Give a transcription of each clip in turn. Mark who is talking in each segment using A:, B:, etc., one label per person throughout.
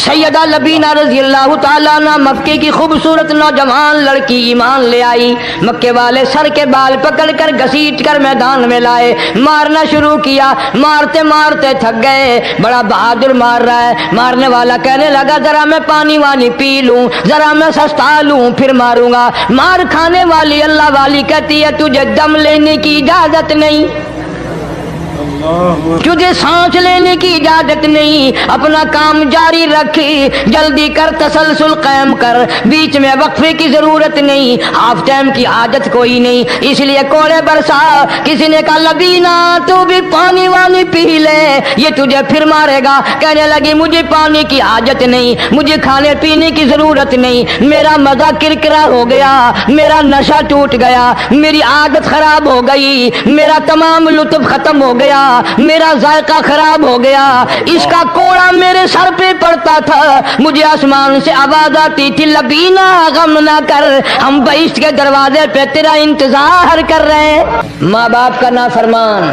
A: سیدہ لبینہ رضی اللہ تعالیٰ عنہ مکے کی خوبصورت نوجوان لڑکی ایمان لے آئی. مکے والے سر کے بال پکڑ کر گھسیٹ کر میدان میں لائے, مارنا شروع کیا. مارتے مارتے تھک گئے, بڑا بہادر مار رہا ہے. مارنے والا کہنے لگا ذرا میں پانی وانی پی لوں, ذرا میں سستا لوں پھر ماروں گا. مار کھانے والی اللہ والی کہتی ہے تجھے دم لینے کی اجازت نہیں, تجھے سانس لینے کی اجازت نہیں. اپنا کام جاری رکھ, جلدی کر, تسلسل قائم کر, بیچ میں وقفے کی ضرورت نہیں, ہاف ٹائم کی عادت کوئی نہیں. اس لیے کوڑے برسا. کسی نے کہا لبینہ تو بھی پانی وانی پی لے, یہ تجھے پھر مارے گا. کہنے لگی مجھے پانی کی حاجت نہیں, مجھے کھانے پینے کی ضرورت نہیں, میرا مزہ کرکرا ہو گیا, میرا نشہ ٹوٹ گیا, میری عادت خراب ہو گئی, میرا تمام لطف ختم ہو گیا, میرا ذائقہ خراب ہو گیا. اس کا کوڑا میرے سر پہ پڑتا تھا, مجھے آسمان سے آواز آتی تھی لبینہ غم نہ کر, ہم بہشت کے دروازے پہ تیرا انتظار کر رہے ہیں. ماں باپ کا نافرمان,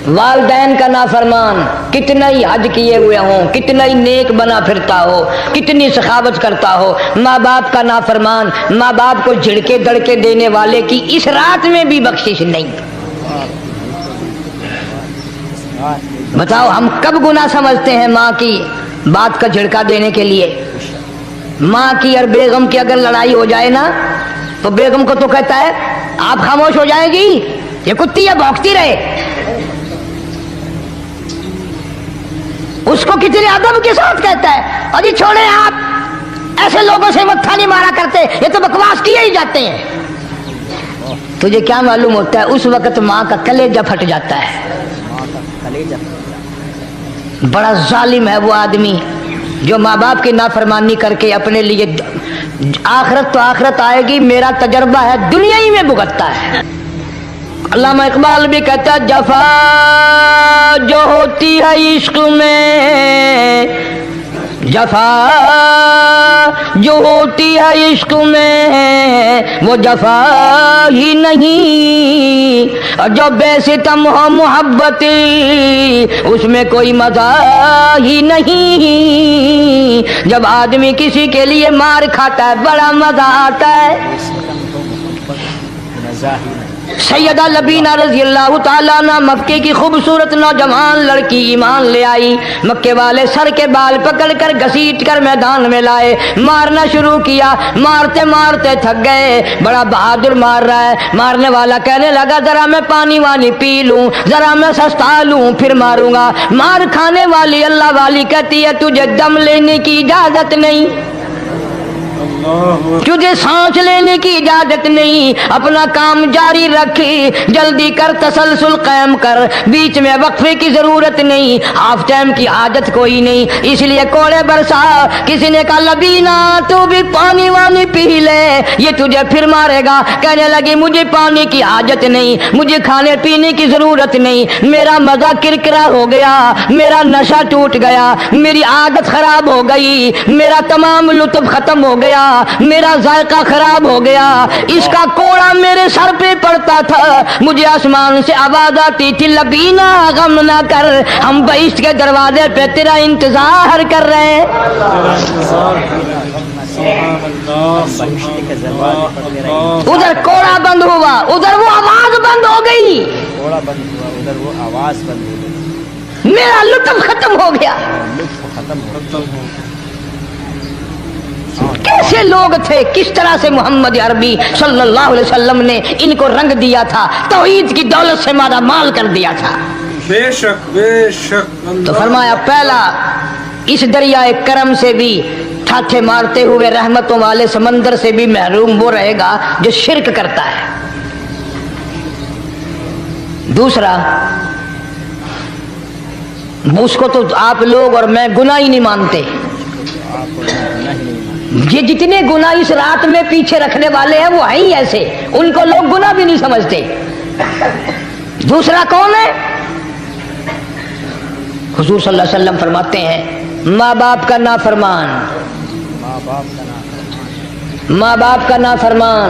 A: والدین کا نافرمان, کتنا ہی حج کیے ہوئے ہوں, کتنا ہی نیک بنا پھرتا ہو, کتنی سخاوت کرتا ہو, ماں باپ کا نافرمان, ماں باپ کو جھڑکے دڑکے دینے والے کی اس رات میں بھی بخشش نہیں. بتاؤ ہم کب گناہ سمجھتے ہیں ماں کی بات کا جھڑکا دینے کے لیے. ماں کی اور بیگم کی اگر لڑائی ہو جائے نا تو بیگم کو تو کہتا ہے آپ خاموش ہو جائیں گی, یہ کتی ہے بھونکتی رہے. اس کو کتنے ادب کے ساتھ کہتا ہے ابھی چھوڑے آپ ایسے لوگوں سے متھا نہیں مارا کرتے, یہ تو بکواس کیے ہی جاتے ہیں. تجھے کیا معلوم ہوتا ہے اس وقت ماں کا کلیجہ پھٹ جاتا ہے. بڑا ظالم ہے وہ آدمی جو ماں باپ کی نافرمانی کر کے اپنے لیے آخرت تو آخرت آئے گی, میرا تجربہ ہے دنیا ہی میں بھگتتا ہے. علامہ اقبال بھی کہتا ہے جفا جو ہوتی ہے عشق میں, جفا جو ہوتی ہے عشق میں وہ جفا ہی نہیں, اور جو بے ستم ہو محبت اس میں کوئی مزہ ہی نہیں. جب آدمی کسی کے لیے مار کھاتا ہے بڑا مزہ آتا ہے. سیدہ لبینہ رضی اللہ تعالیٰ عنہ مکے کی خوبصورت نوجوان لڑکی ایمان لے آئی. مکے والے سر کے بال پکڑ کر گھسیٹ کر میدان میں لائے, مارنا شروع کیا. مارتے مارتے تھک گئے, بڑا بہادر مار رہا ہے. مارنے والا کہنے لگا ذرا میں پانی وانی پی لوں, ذرا میں سستا لوں پھر ماروں گا. مار کھانے والی اللہ والی کہتی ہے تجھے دم لینے کی اجازت نہیں, تجھے سانس لینے کی اجازت نہیں. اپنا کام جاری رکھ, جلدی کر, تسلسل قائم کر, بیچ میں وقفے کی ضرورت نہیں, ہاف ٹائم کی عادت کوئی نہیں. اس لیے کوڑے برسا. کسی نے کہا لبینہ تو بھی پانی وانی پی لے, یہ تجھے پھر مارے گا. کہنے لگی مجھے پانی کی حاجت نہیں, مجھے کھانے پینے کی ضرورت نہیں, میرا مزہ کرکرا ہو گیا, میرا نشہ ٹوٹ گیا, میری عادت خراب ہو گئی, میرا تمام لطف ختم ہو گیا, میرا ذائقہ خراب ہو گیا. اس کا کوڑا میرے سر پہ پڑتا تھا, مجھے آسمان سے آواز آتی تھی لبینہ غم نہ کر, ہم بہشت کے دروازے پہ تیرا انتظار کر رہے ہیں. ادھر کوڑا بند ہوا, ادھر وہ آواز بند ہو گئی, میرا لطف ختم ہو گیا. کیسے لوگ تھے, کس طرح سے محمد عربی صلی اللہ علیہ وسلم نے ان کو رنگ دیا تھا, توحید کی دولت سے مالا مال کر دیا تھا.
B: بے شک بے شک.
A: تو فرمایا پہلا اس دریائے کرم سے بھی ٹھاٹھے مارتے ہوئے رحمتوں والے سمندر سے بھی محروم وہ رہے گا جو شرک کرتا ہے. دوسرا اس کو تو آپ لوگ اور میں گناہ ہی نہیں مانتے. یہ جتنے گناہ اس رات میں پیچھے رکھنے والے ہیں وہ ہیں ہی ایسے, ان کو لوگ گناہ بھی نہیں سمجھتے. دوسرا کون ہے؟ حضور صلی اللہ علیہ وسلم فرماتے ہیں ماں باپ کا نافرمان, ماں باپ کا نافرمان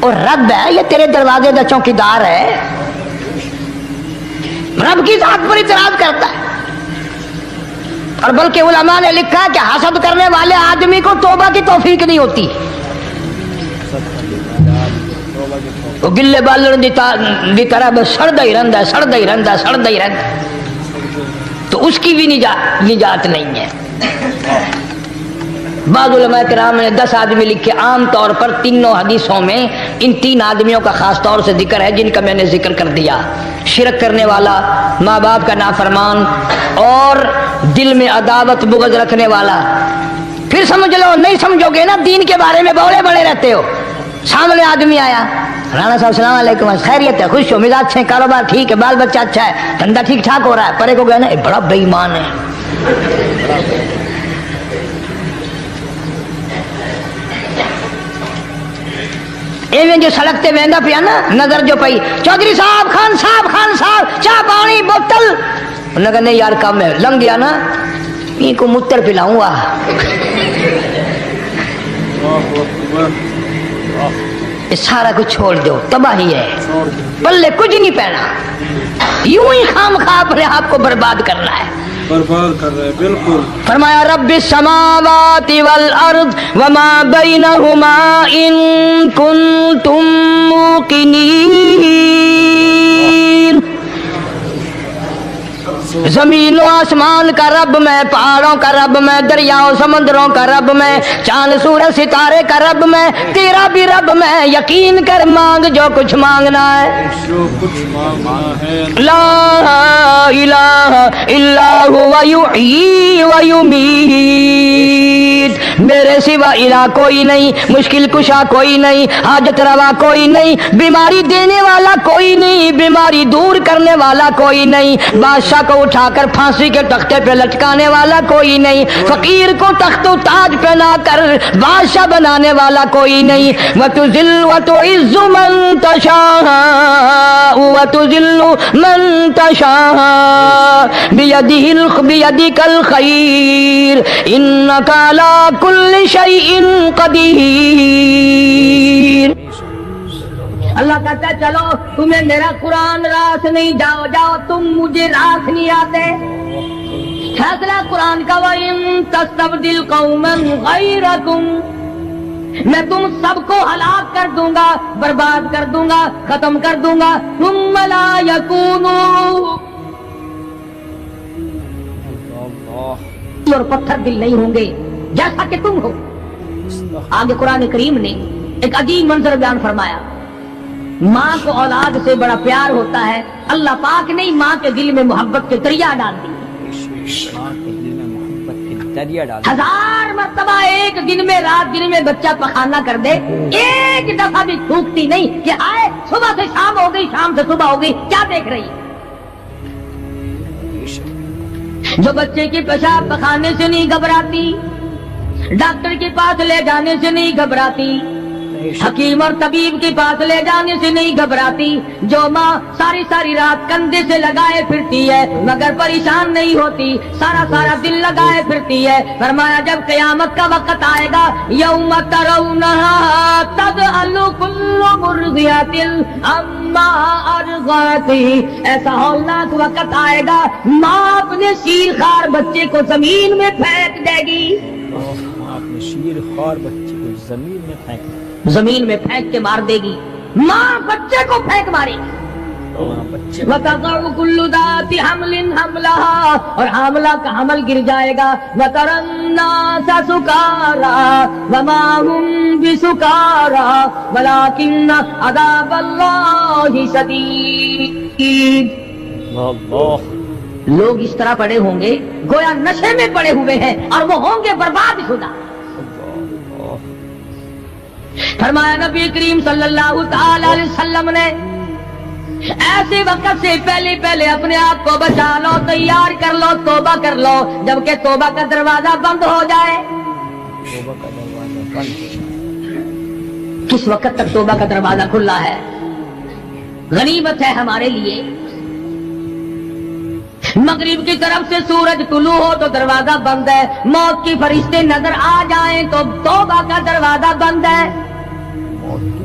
A: اور رب ہے یہ تیرے دروازے کا چوکیدار ہے، رب کی ذات پر اعتراض کرتا ہے۔ اور بلکہ علماء نے لکھا کہ حسد کرنے والے آدمی کو توبہ کی توفیق نہیں ہوتی، وہ گلے بالن دی طرح بس سڑدا ہی رہندا تو اس کی بھی نجات نہیں ہے۔ بعض علماء کرام نے 10 آدمی لکھے، عام طور پر تینوں حدیثوں میں ان 3 آدمیوں کا خاص طور سے ذکر ہے جن کا میں نے ذکر کر دیا، شرک کرنے والا، ماں باپ کا نافرمان، اور دل میں عداوت بغض رکھنے والا۔ پھر سمجھ لو، نہیں سمجھو گے نا دین کے بارے میں بولے بڑے رہتے ہو۔ سامنے آدمی آیا، رانا صاحب السلام علیکم، خیریت ہے، خوش ہو، مزاج ہے، کاروبار ٹھیک ہے، بال بچہ اچھا ہے، دھندا ٹھیک ٹھاک ہو رہا ہے، پرے کو گیا نا یہ بڑا بے ایمان ہے۔ ایویں جو سڑک تے ویندا پیا نا، نظر جو پئی، چودھری صاحب، خان صاحب چاہ پانی بوتل، انہوں نے کہا نہیں یار کم ہے، لنگ گیا نا ان کو متر پلاؤں گا۔ یہ سارا کچھ چھوڑ دو، تباہی ہے، پلے کچھ نہیں پہنا، یوں ہی خام خواہ اپنے آپ کو برباد کرنا ہے،
B: برباد کر رہے ہیں بالکل۔
A: فرمایا رب السماوات والارض وما بینہما ان کنتم موقنین، زمین و آسمان کا رب میں، پہاڑوں کا رب میں، دریاؤں سمندروں کا رب میں، چاند سورج ستارے کا رب میں، تیرا بھی رب میں، یقین کر مانگ جو کچھ مانگنا ہے،
B: جو کچھ مانگنا ہے،
A: لا الہ الا ہوا یحیی و یمیت، میرے سوا الہ کوئی نہیں، مشکل کشا کوئی نہیں، حاجت روا کوئی نہیں، بیماری دینے والا کوئی نہیں، بیماری دور کرنے والا کوئی نہیں، بادشاہ کو اٹھا کر پھانسی کے تختے پہ لٹکانے والا کوئی نہیں، فقیر کو تخت و تاج پہنا کر بادشاہ بنانے والا کوئی نہیں، وَتُذِلُّ وَتُعِزُّ مَن تَشَاءُ وَتُذِلُّ مَن تَشَاءُ بِيَدِكَ الْخَيْرُ إِنَّكَ عَلَى كُلِّ شَيْءٍ قَدِيرٌ۔ اللہ کہتا ہے چلو تمہیں میرا قرآن راس نہیں، جاؤ جاؤ، تم مجھے راس نہیں آتے، فیصلہ قرآن کا وَإِن تَسْتَبْدِلْ قَوْمًا غَيْرَكُمْ، میں تم سب کو ہلاک کر دوں گا، برباد کر دوں گا، ختم کر دوں گا، ثُمَّ لَا يَكُونُوا، اور پتھر دل نہیں ہوں گے جیسا کہ تم ہو۔ آگے قرآن کریم نے ایک عجیب منظر بیان فرمایا، ماں کو اولاد سے بڑا پیار ہوتا ہے، اللہ پاک نے ماں کے دل میں محبت کے دریا ڈال دی، 1000 مرتبہ ایک دن میں، رات دن میں بچہ پخانہ کر دے، ایک دفعہ بھی تھوکتی نہیں کہ آئے صبح سے شام ہو گئی، شام سے صبح ہو گئی، کیا دیکھ رہی؟ جو بچے کی پیشاب پخانے سے نہیں گھبراتی، ڈاکٹر کے پاس لے جانے سے نہیں گھبراتی، حکیم اور طبیب کے پاس لے جانے سے نہیں گھبراتی، جو ماں ساری ساری رات کندھے سے لگائے پھرتی ہے مگر پریشان نہیں ہوتی، سارا سارا دل لگائے پھرتی ہے، فرمایا جب قیامت کا وقت آئے گا، یوم ترونہا تذہل کل مرضعۃ عما ارضعت، ایسا ہولناک وقت آئے گا ماں اپنے شیر خوار بچے کو زمین میں پھینک دے گی،
C: اپنے شیر خوار بچے کو زمین میں پھینک
A: زمین میں پھینک کے مار دے گی، ماں بچے کو پھینک مارے گی، وَتَضَعُ كُلُّ ذَاتِ حَمْلٍ حَمْلَهَا، اور حاملہ کا حمل گر جائے گا، وَتَرَى النَّاسَ سُكَارَى وَمَا هُمْ بِسُكَارَى وَلَكِنَّ عَذَابَ اللَّهِ شَدِيدٌ۔ لوگ اس طرح پڑے ہوں گے گویا نشے میں پڑے ہوئے ہیں، اور وہ ہوں گے برباد شدہ۔ فرمایا نبی کریم صلی اللہ تعالی علیہ وسلم نے ایسے وقت سے پہلے پہلے اپنے آپ کو بچا لو، تیار کر لو، توبہ کر لو، جبکہ توبہ کا دروازہ بند ہو جائے۔ کس وقت تک توبہ کا دروازہ کھلا ہے؟ غنیمت ہے ہمارے لیے، مغرب کی طرف سے سورج طلوع ہو تو دروازہ بند ہے، موت کی فرشتے نظر آ جائیں تو توبہ کا دروازہ بند ہے،
C: موت کے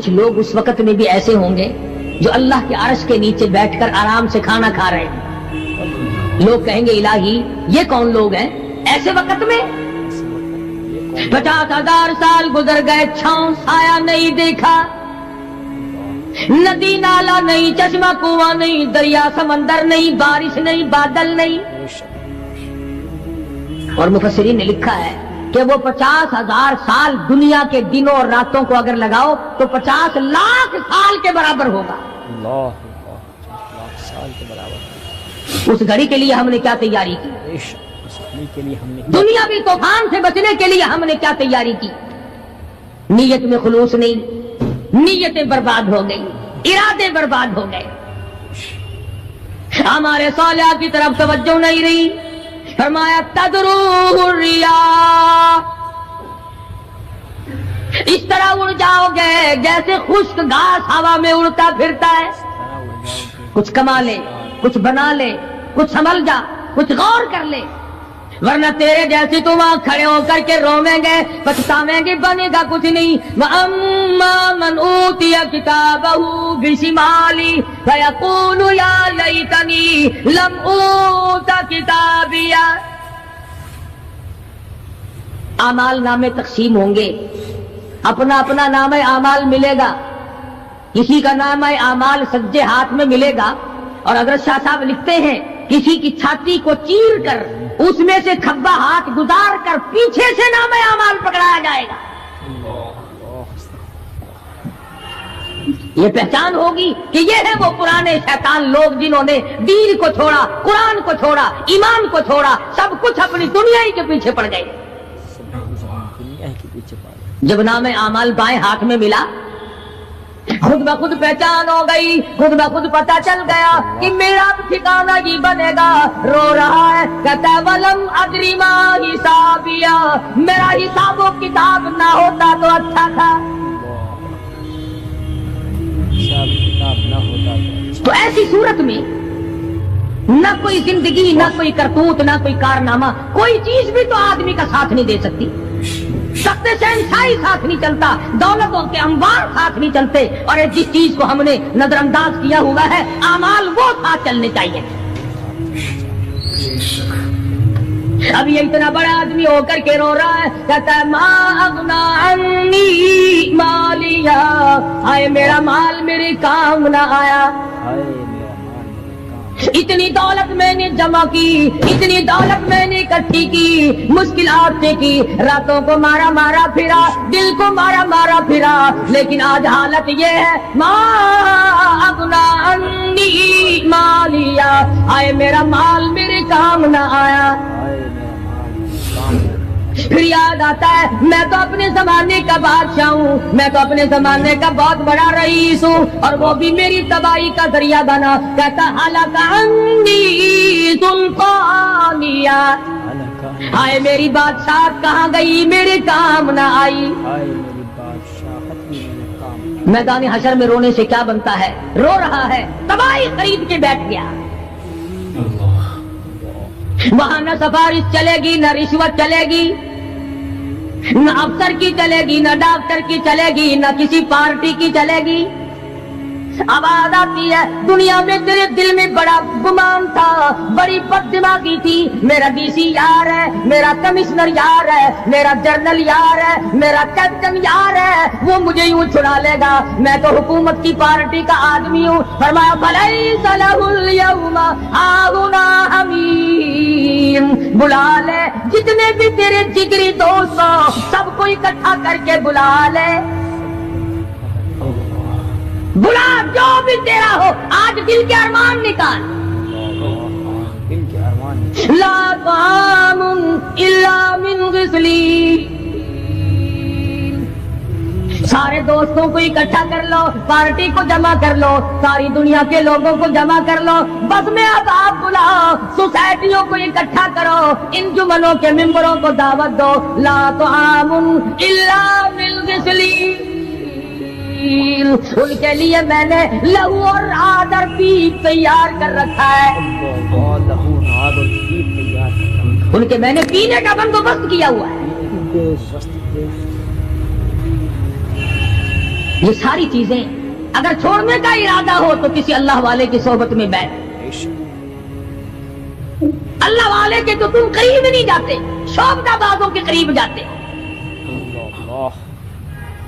A: کچھ لوگ اس وقت میں بھی ایسے ہوں گے جو اللہ کے عرش کے نیچے بیٹھ کر آرام سے کھانا کھا رہے ہیں. لوگ کہیں گے الہی یہ کون لوگ ہیں ایسے وقت میں؟ 50,000 سال گزر گئے، چھاؤں سایہ نہیں دیکھا، ندی نالا نہیں، چشمہ کنواں نہیں، دریا سمندر نہیں، بارش نہیں، بادل نہیں. اور مفسرین نے لکھا ہے کہ وہ 50,000 سال دنیا کے دنوں اور راتوں کو اگر لگاؤ تو 50 لاکھ سال کے برابر ہوگا.
C: اللہ 50 لاکھ سال کے برابر.
A: اس گھڑی کے لیے ہم نے کیا تیاری کی؟
C: اس گھڑی کے لیے ہم نے
A: دنیاوی طوفان سے بچنے کے لیے ہم نے کیا تیاری کی؟ نیت میں خلوص نہیں، نیتیں برباد ہو گئی، ارادے برباد ہو گئے، ہمارے صالحہ کی طرف توجہ نہیں رہی. فرمایا تدروہ الریاح، اس طرح اڑ جاؤ گے جیسے خشک گھاس ہوا میں اڑتا پھرتا ہے. کچھ کما لے، کچھ بنا لے، کچھ سنبھل جا، کچھ غور کر لے، ورنہ تیرے جیسے تم وہاں کھڑے ہو کر کے رویں گے، پچھتاویں گے، بنے گا کچھ نہیں. وَأَمَّا مَنْ أُوتِيَ كِتَابَهُ بِشِمَالِهِ فَيَقُولُ يَا لَيْتَنِي لَمْ أُوتَ كِتَابِيَهْ. اعمال نامے تقسیم ہوں گے، اپنا اپنا نام اعمال ملے گا. کسی کا نام اعمال سجے ہاتھ میں ملے گا، اور حضرت شاہ صاحب لکھتے ہیں کسی کی چھاتی کو چیر کر اس میں سے کھبا ہاتھ گزار کر پیچھے سے نام اعمال پکڑایا جائے گا. یہ پہچان ہوگی کہ یہ ہے وہ پرانے شیطان لوگ جنہوں نے دین کو چھوڑا، قرآن کو چھوڑا، ایمان کو چھوڑا، سب کچھ اپنی دنیا ہی کے پیچھے پڑ گئے. جب نام اعمال بائیں ہاتھ میں ملا، خود بخود پہچان ہو گئی، خود بخود پتہ چل گیا کہ میرا ٹھکانہ ہی بنے گا. رو رہا ہے کہتا ہے وَلَمْ أَدْرِ مَا حِسَابِيَهْ، میرا حساب و کتاب نہ ہوتا تو اچھا تھا. تو ایسی صورت میں نہ کوئی زندگی، نہ کوئی کرتوت، نہ کوئی کارنامہ، کوئی چیز بھی تو آدمی کا ساتھ نہیں دے سکتی. سخت شہنشاہی ساتھ نہیں چلتا، دولتوں کے انبار ساتھ نہیں چلتے، اور جس چیز کو ہم نے نظر انداز کیا ہوا ہے اعمال وہ ساتھ چلنے چاہیے. اب یہ اتنا بڑا آدمی ہو کر کے رو رہا ہے، کہتا ہے ما اغنا عنی مالیا، آئے میرا مال میرے کام نہ آیا. اتنی دولت میں نے جمع کی، اتنی دولت میں نے اکٹھی کی، مشکلات سے کی، راتوں کو مارا مارا پھرا، دل کو مارا مارا پھرا، لیکن آج حالت یہ ہے ما اغنا عنی مالیا، آئے میرا مال میرے کام نہ آیا. پھر یاد آتا ہے میں تو اپنے زمانے کا بادشاہ ہوں، میں تو اپنے زمانے کا بہت بڑا رئیس ہوں، اور وہ بھی میری تباہی کا ذریعہ بنا. کہتا ہلک عنی سلطانیہ، آئے میری بادشاہت کہاں گئی، میرے کام نہ آئی. میدان حشر میں رونے سے کیا بنتا ہے؟ رو رہا ہے، تباہی خرید کے بیٹھ گیا. وہاں نہ سفارش چلے گی، نہ رشوت چلے گی، نہ افسر کی چلے گی، نہ ڈاکٹر کی چلے گی، نہ کسی پارٹی کی چلے گی. آواز آتی ہے دنیا میں تیرے دل میں بڑا گمان تھا، بڑی بد دماغی تھی، میرا ڈی سی یار ہے، میرا کمشنر یار ہے، میرا جنرل یار ہے، میرا کیپٹن یار ہے، وہ مجھے یوں چھڑا لے گا، میں تو حکومت کی پارٹی کا آدمی ہوں. فرمایا فلیس لہ اليوم ہاہنا حمیم، بلا لے جتنے بھی تیرے جگری دوست ہو سب کو اکٹھا کر کے بلا لے، بلا جو بھی تیرا ہو، آج دل کے ارمان نکال. لا طعام الا من غسلین، سارے دوستوں کو اکٹھا کر لو، پارٹی کو جمع کر لو، ساری دنیا کے لوگوں کو جمع کر لو، بس میں اب آپ بلاؤ، سوسائٹیوں کو اکٹھا کرو، انجمنوں کے ممبروں کو دعوت دو. لا طعام الا من غسلین، ان کے لیے میں نے لہو اور آدر پیپ تیار کر رکھا ہے، ان کے میں نے پینے کا بندوبست کیا ہوا ہے. یہ ساری چیزیں اگر چھوڑنے کا ارادہ ہو تو کسی اللہ والے کی صحبت میں بیٹھ. اللہ والے کے تو تم قریب نہیں جاتے، شوقدہ بازوں کے قریب جاتے.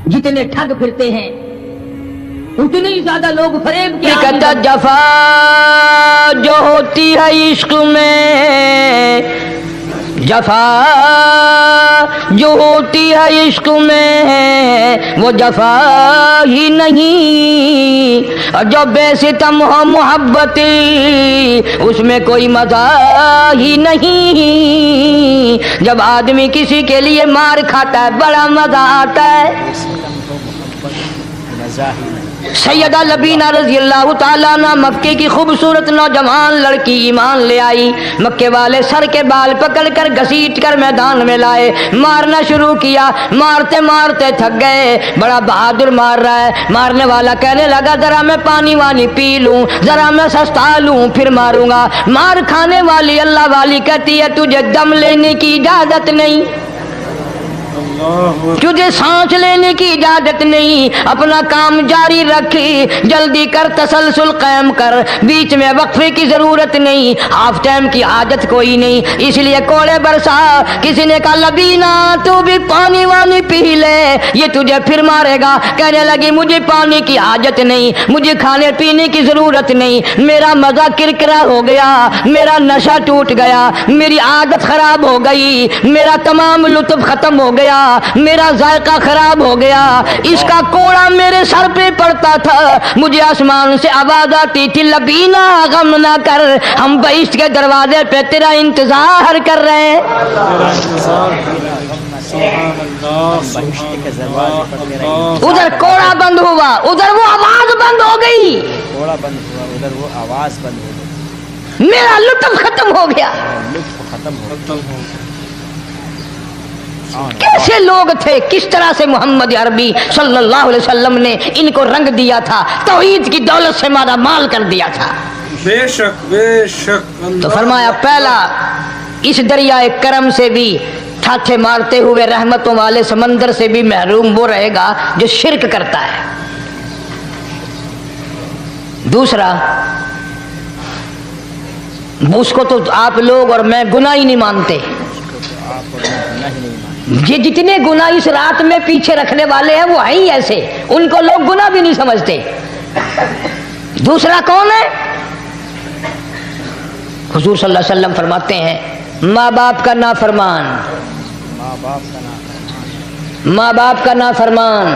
A: جتنے ٹھگ پھرتے ہیں اتنے ہی زیادہ لوگ فریب کے جفا جو ہوتی ہے عشق میں، جفا جو ہوتی ہے عشق میں وہ جفا ہی نہیں، اور جو بے ستم ہو محبتی اس میں کوئی مزہ ہی نہیں. جب آدمی کسی کے لیے مار کھاتا ہے بڑا مزہ آتا ہے. سیدہ لبینہ رضی اللہ تعالیٰ عنہ مکے کی خوبصورت نوجوان لڑکی ایمان لے آئی. مکے والے سر کے بال پکڑ کر گھسیٹ کر میدان میں لائے، مارنا شروع کیا. مارتے مارتے تھک گئے، بڑا بہادر مار رہا ہے. مارنے والا کہنے لگا ذرا میں پانی وانی پی لوں، ذرا میں سستا لوں پھر ماروں گا. مار کھانے والی اللہ والی کہتی ہے تجھے دم لینے کی اجازت نہیں، تجھے سانس لینے کی اجازت نہیں. اپنا کام جاری رکھ، جلدی کر تسلسل قائم کر، بیچ میں وقفے کی ضرورت نہیں، ہاف ٹائم کی حاجت کوئی نہیں. اس لیے کوڑے برسا. کسی نے کہا لبینہ تو بھی پانی وانی پی لے، یہ تجھے پھر مارے گا. کہنے لگی مجھے پانی کی حاجت نہیں، مجھے کھانے پینے کی ضرورت نہیں، میرا مزہ کرکرا ہو گیا، میرا نشہ ٹوٹ گیا، میری عادت خراب ہو گئی، میرا تمام لطف ختم ہو گیا، میرا ذائقہ خراب ہو گیا. اس کا کوڑا میرے سر پہ پڑتا تھا، مجھے آسمان سے آواز آتی تھی لبینہ غم نہ کر، ہم بہشت کے دروازے پہ تیرا انتظار کر رہے ہیں. ادھر کوڑا بند ہوا، ادھر وہ آواز بند ہو گئی،
C: کوڑا بند ہوا ادھر وہ آواز بند ہو گئی،
A: میرا لطف ختم ہو گیا.
C: لطف ختم ہو گیا.
A: کیسے لوگ تھے، کس طرح سے محمد عربی صلی اللہ علیہ وسلم نے ان کو رنگ دیا تھا، توحید کی دولت سے مالا مال کر دیا تھا.
B: بے شک بے شک.
A: تو فرمایا پہلا اس دریائے کرم سے بھی تھاٹھے مارتے ہوئے رحمتوں والے سمندر سے بھی محروم وہ رہے گا جو شرک کرتا ہے. دوسرا اس کو تو آپ لوگ اور میں گناہ ہی نہیں مانتے. یہ جتنے گناہ اس رات میں پیچھے رکھنے والے ہیں وہ ہیں ہی ایسے، ان کو لوگ گناہ بھی نہیں سمجھتے. دوسرا کون ہے؟ حضور صلی اللہ علیہ وسلم فرماتے ہیں ماں باپ کا نافرمان، ماں باپ کا نافرمان،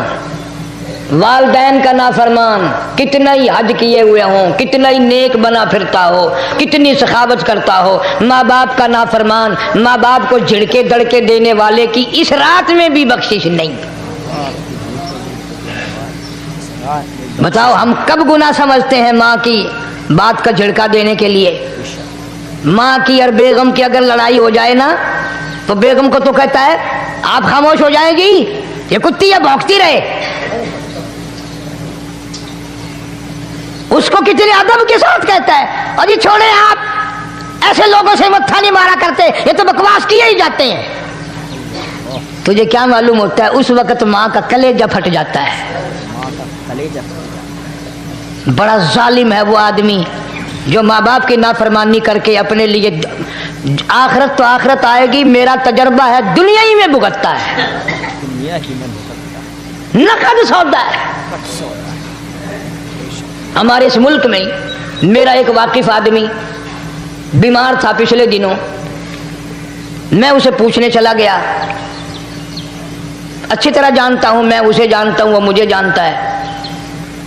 A: والدین کا نافرمان، کتنا ہی حج کیے ہوئے ہوں، کتنا ہی نیک بنا پھرتا ہو، کتنی سخاوت کرتا ہو، ماں باپ کا نافرمان، ماں باپ کو جھڑکے دڑکے دینے والے کی اس رات میں بھی بخشش نہیں. بتاؤ ہم کب گناہ سمجھتے ہیں ماں کی بات کا جھڑکا دینے کے لیے؟ ماں کی اور بیگم کی اگر لڑائی ہو جائے نا تو بیگم کو تو کہتا ہے آپ خاموش ہو جائے گی، یہ کتی ہے بھونکتی رہے. اس کو کتنے ادب کے ساتھ کہتا ہے اور یہ چھوڑے آپ ایسے لوگوں سے متھا نہیں مارا کرتے، یہ تو بکواس کیے ہی جاتے ہیں. تجھے کیا معلوم ہوتا ہے اس وقت ماں کا کلیجہ پھٹ جاتا ہے. بڑا ظالم ہے وہ آدمی جو ماں باپ کی نافرمانی کر کے اپنے لیے آخرت تو آخرت آئے گی، میرا تجربہ ہے دنیا ہی میں بھگتتا ہے، نقد سودا ہے. ہمارے اس ملک میں میرا ایک واقف آدمی بیمار تھا پچھلے دنوں، میں اسے پوچھنے چلا گیا. اچھی طرح جانتا ہوں، میں اسے جانتا ہوں، وہ مجھے جانتا ہے.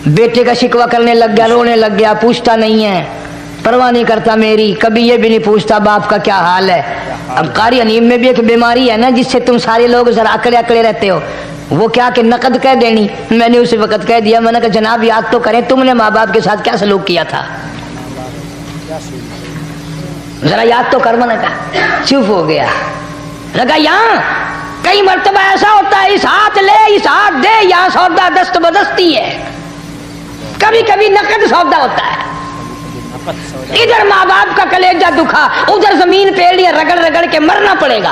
A: بیٹے کا شکوہ کرنے لگ گیا، رونے لگ گیا، پوچھتا نہیں ہے، پرواہ نہیں کرتا میری، کبھی یہ بھی نہیں پوچھتا باپ کا کیا حال ہے. اب قاری انیم میں بھی ایک بیماری ہے نا جس سے تم سارے لوگ ذرا اکڑے اکڑے رہتے ہو، وہ کیا کہ نقد کہہ دینی. میں نے اسی وقت کہہ دیا، میں نے کہا جناب یاد تو کریں تم نے ماں باپ کے ساتھ کیا سلوک کیا تھا، ذرا یاد تو کر. میں نے کہا چپ ہو گیا. لگا یہاں کئی مرتبہ ایسا ہوتا ہے اس ہاتھ لے اس ہاتھ دے، یہاں سودا دست بدستی ہے، کبھی کبھی نقد سودا ہوتا ہے. ادھر ماں باپ کا کلیجہ دکھا، ادھر زمین پیڑ لیا، رگڑ رگڑ کے مرنا پڑے گا.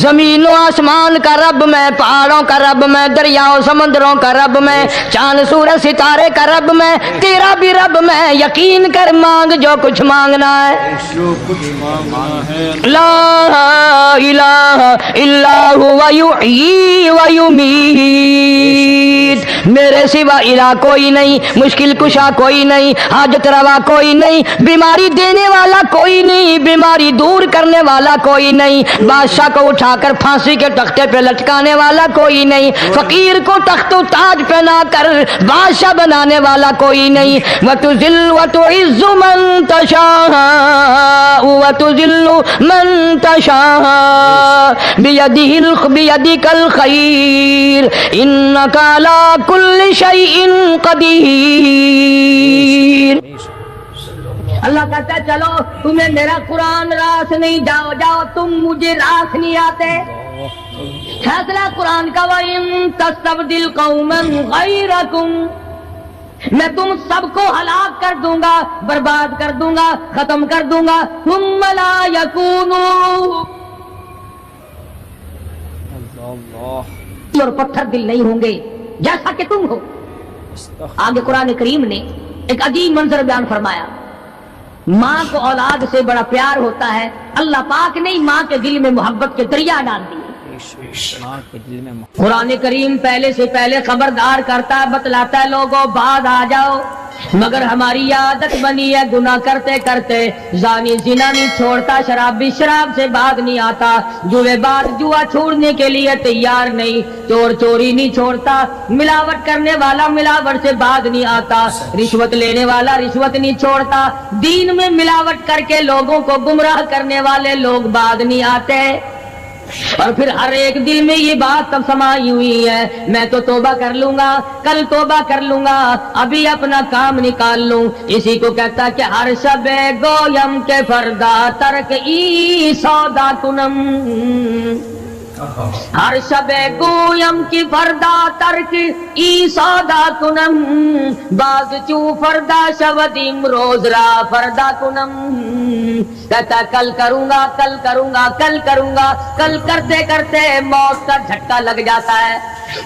A: زمین و آسمان کا رب میں، پہاڑوں کا رب میں، دریاؤں سمندروں کا رب میں، چاند سورج ستارے کا رب میں، تیرا بھی رب میں، یقین کر مانگ جو کچھ مانگنا ہے۔
B: جو کچھ مانگنا ہے
A: لا الہ الا هو یحیی و یمیت، میرے سوا الہ کوئی نہیں، مشکل کشا کوئی نہیں، حاجت روا کوئی نہیں، بیماری دینے والا کوئی نہیں، بیماری دور کرنے والا کوئی نہیں، بادشاہ کو اٹھا کر پھانسی کے تختے پہ لٹکانے والا کوئی نہیں، فقیر کو تخت و تاج پہنا کر بادشاہ بنانے والا کوئی نہیں۔ وَتُذِلُّ وَتُعِزُّ مَن تَشَاءُ وَتُذِلُّ مَن تَشَاءُ بِيَدِكَ الْخَيْرُ إِنَّكَ عَلَى كُلِّ شَيْءٍ قَدِيرٌ۔ اللہ کہتا ہے چلو تمہیں میرا قرآن راس نہیں، جاؤ جاؤ، تم مجھے راس نہیں آتے۔ فیصلہ قرآن کا وَإِن تَسْتَبْدِلْ قَوْمًا غَيْرَكُمْ، میں تم سب کو ہلاک کر دوں گا، برباد کر دوں گا، ختم کر دوں گا، ثم لا یکونوا، اور پتھر دل نہیں ہوں گے جیسا کہ تم ہو۔ آگے قرآن کریم نے ایک عجیب منظر بیان فرمایا، ماں کو اولاد سے بڑا پیار ہوتا ہے، اللہ پاک نے ماں کے دل میں محبت کے دریا ڈال دیے۔ قرآن کریم پہلے سے پہلے خبردار کرتا ہے، بتلاتا ہے لوگوں بعد آ جاؤ، مگر ہماری عادت بنی ہے گناہ کرتے کرتے، زانی زنا نہیں چھوڑتا، شرابی شراب سے بعد نہیں آتا، جوے بعد جوا چھوڑنے کے لیے تیار نہیں، چور چوری نہیں چھوڑتا، ملاوٹ کرنے والا ملاوٹ سے بعد نہیں آتا، رشوت لینے والا رشوت نہیں چھوڑتا، دین میں ملاوٹ کر کے لوگوں کو گمراہ کرنے والے لوگ بعد نہیں آتے۔ اور پھر ہر ایک دل میں یہ بات تب سمائی ہوئی ہے، میں تو توبہ کر لوں گا، کل توبہ کر لوں گا، ابھی اپنا کام نکال لوں۔ اسی کو کہتا کہ ہر شب گویم کے فردا ترک ای سودا کنم، ہر شب گویم کی فردا ترک ای سودا کنم، باز چو فردا شودیم روز را فردا کنم، کہتا کل کروں گا کل کروں گا کل کروں گا، کل کرتے کرتے موت کا جھٹکا لگ جاتا ہے۔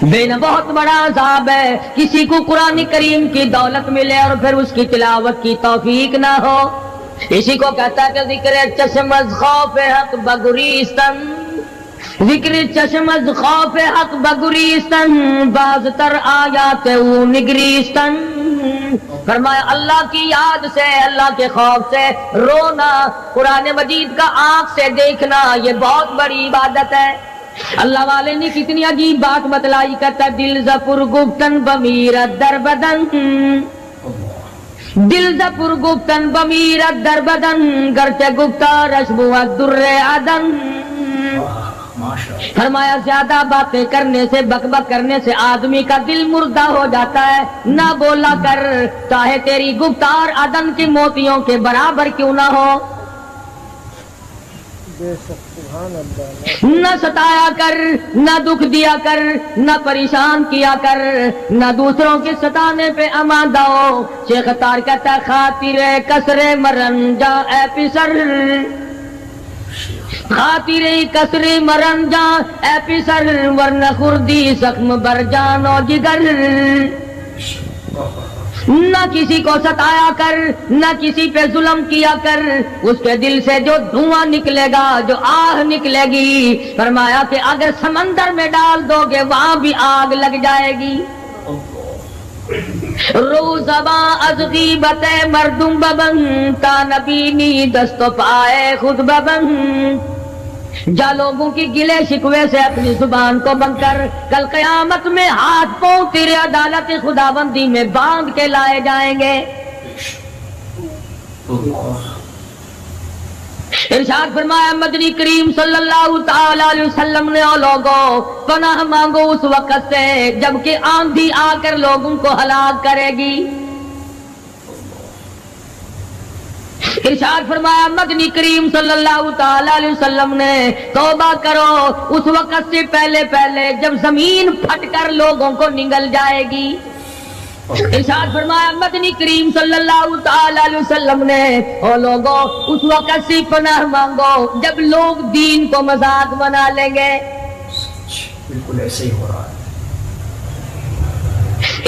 A: بین بہت بڑا عذاب ہے کسی کو قرآن کریم کی دولت ملے اور پھر اس کی تلاوت کی توفیق نہ ہو۔ اسی کو کہتا کہ ذکر چشم از خوف حق بگریستن، ذکر چشم از خوف حق بگریستن، باز تر آیات او نگریستن، فرمایا اللہ کی یاد سے، اللہ کے خوف سے رونا، قرآن مجید کا آنکھ سے دیکھنا، یہ بہت بڑی عبادت ہے۔ اللہ والے نے کتنی عجیب بات بتلائی، کہتا دل زپر گفتن بمیرت در بدن، دل زپر گفتن بمیرت در بدن، گرچہ گفتار اشبوت در عدن، فرمایا زیادہ باتیں کرنے سے، بک بک کرنے سے آدمی کا دل مردہ ہو جاتا ہے، نہ بولا کر، چاہے تیری گفتار عدن کے موتیوں کے برابر کیوں نہ ہو، نہ ستایا کر، نہ دکھ دیا کر، نہ پریشان کیا کر، نہ دوسروں کے ستانے پہ آمادہ ہو۔ شیخ تار کہتا خاطر کسر مرن جا اے پسر، خاطر کسر مرن جا اے پسر، ورنہ خردی زخم بر جان و جگر، نہ کسی کو ستایا کر، نہ کسی پہ ظلم کیا کر، اس کے دل سے جو دھواں نکلے گا، جو آہ نکلے گی، فرمایا کہ اگر سمندر میں ڈال دو گے وہاں بھی آگ لگ جائے گی۔ روزباں از غیبت مردم ببن، تا نبینی دست و پائے خود ببن، جا لوگوں کی گلے شکوے سے اپنی زبان کو بند کر، کل قیامت میں ہاتھ پاؤں تیرے عدالت خداوندی میں باندھ کے لائے جائیں گے۔ ارشاد فرمایا مدنی کریم صلی اللہ تعالی علیہ وسلم نے، او لوگوں پناہ مانگو اس وقت سے جبکہ آندھی آ کر لوگوں کو ہلاک کرے گی۔ ارشاد فرمایا مدنی کریم صلی اللہ تعالی علیہ وسلم نے، توبہ کرو اس وقت سے پہلے پہلے جب زمین پھٹ کر لوگوں کو نگل جائے گی۔ ارشاد فرمایا مدنی کریم صلی اللہ تعالی علیہ وسلم نے او لوگوں اس وقت سے پناہ مانگو جب لوگ دین کو مذاق بنا لیں گے.
C: بالکل ایسے ہی ہو رہا ہے.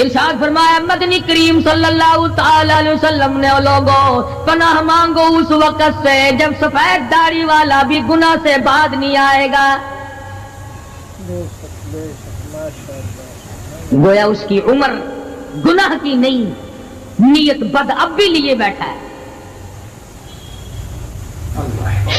A: ارشاد فرمایا مدنی کریم صلی اللہ تعالی علیہ وسلم نے او لوگوں پناہ مانگو اس وقت سے جب سفید داڑھی والا بھی گناہ سے بعد نہیں آئے گا. گویا اس کی عمر گناہ کی نہیں، نیت بد اب بھی لیے بیٹھا ہے.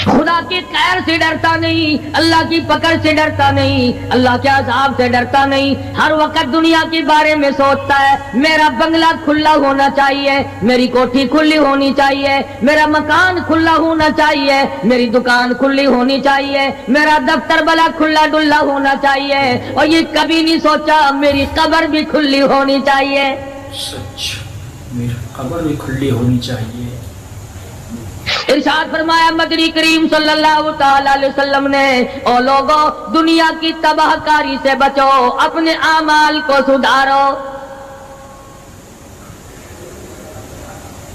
A: خدا کی خیر سے ڈرتا نہیں، اللہ کی پکڑ سے ڈرتا نہیں، اللہ کے عذاب سے ڈرتا نہیں. ہر وقت دنیا کے بارے میں سوچتا ہے میرا بنگلہ کھلا ہونا چاہیے، میری کوٹھی کھلی ہونی چاہیے، میرا مکان کھلا ہونا چاہیے، میری دکان کھلی ہونی چاہیے، میرا دفتر بلا کھلا ڈلا ہونا چاہیے. اور یہ کبھی نہیں سوچا میری قبر بھی کھلی ہونی چاہیے.
C: سچ میری قبر بھی کھلی ہونی چاہیے.
A: ارشاد فرمایا مدنی کریم صلی اللہ تعالی علیہ وسلم نے او لوگوں دنیا کی تباہ کاری سے بچو، اپنے اعمال کو سدھارو.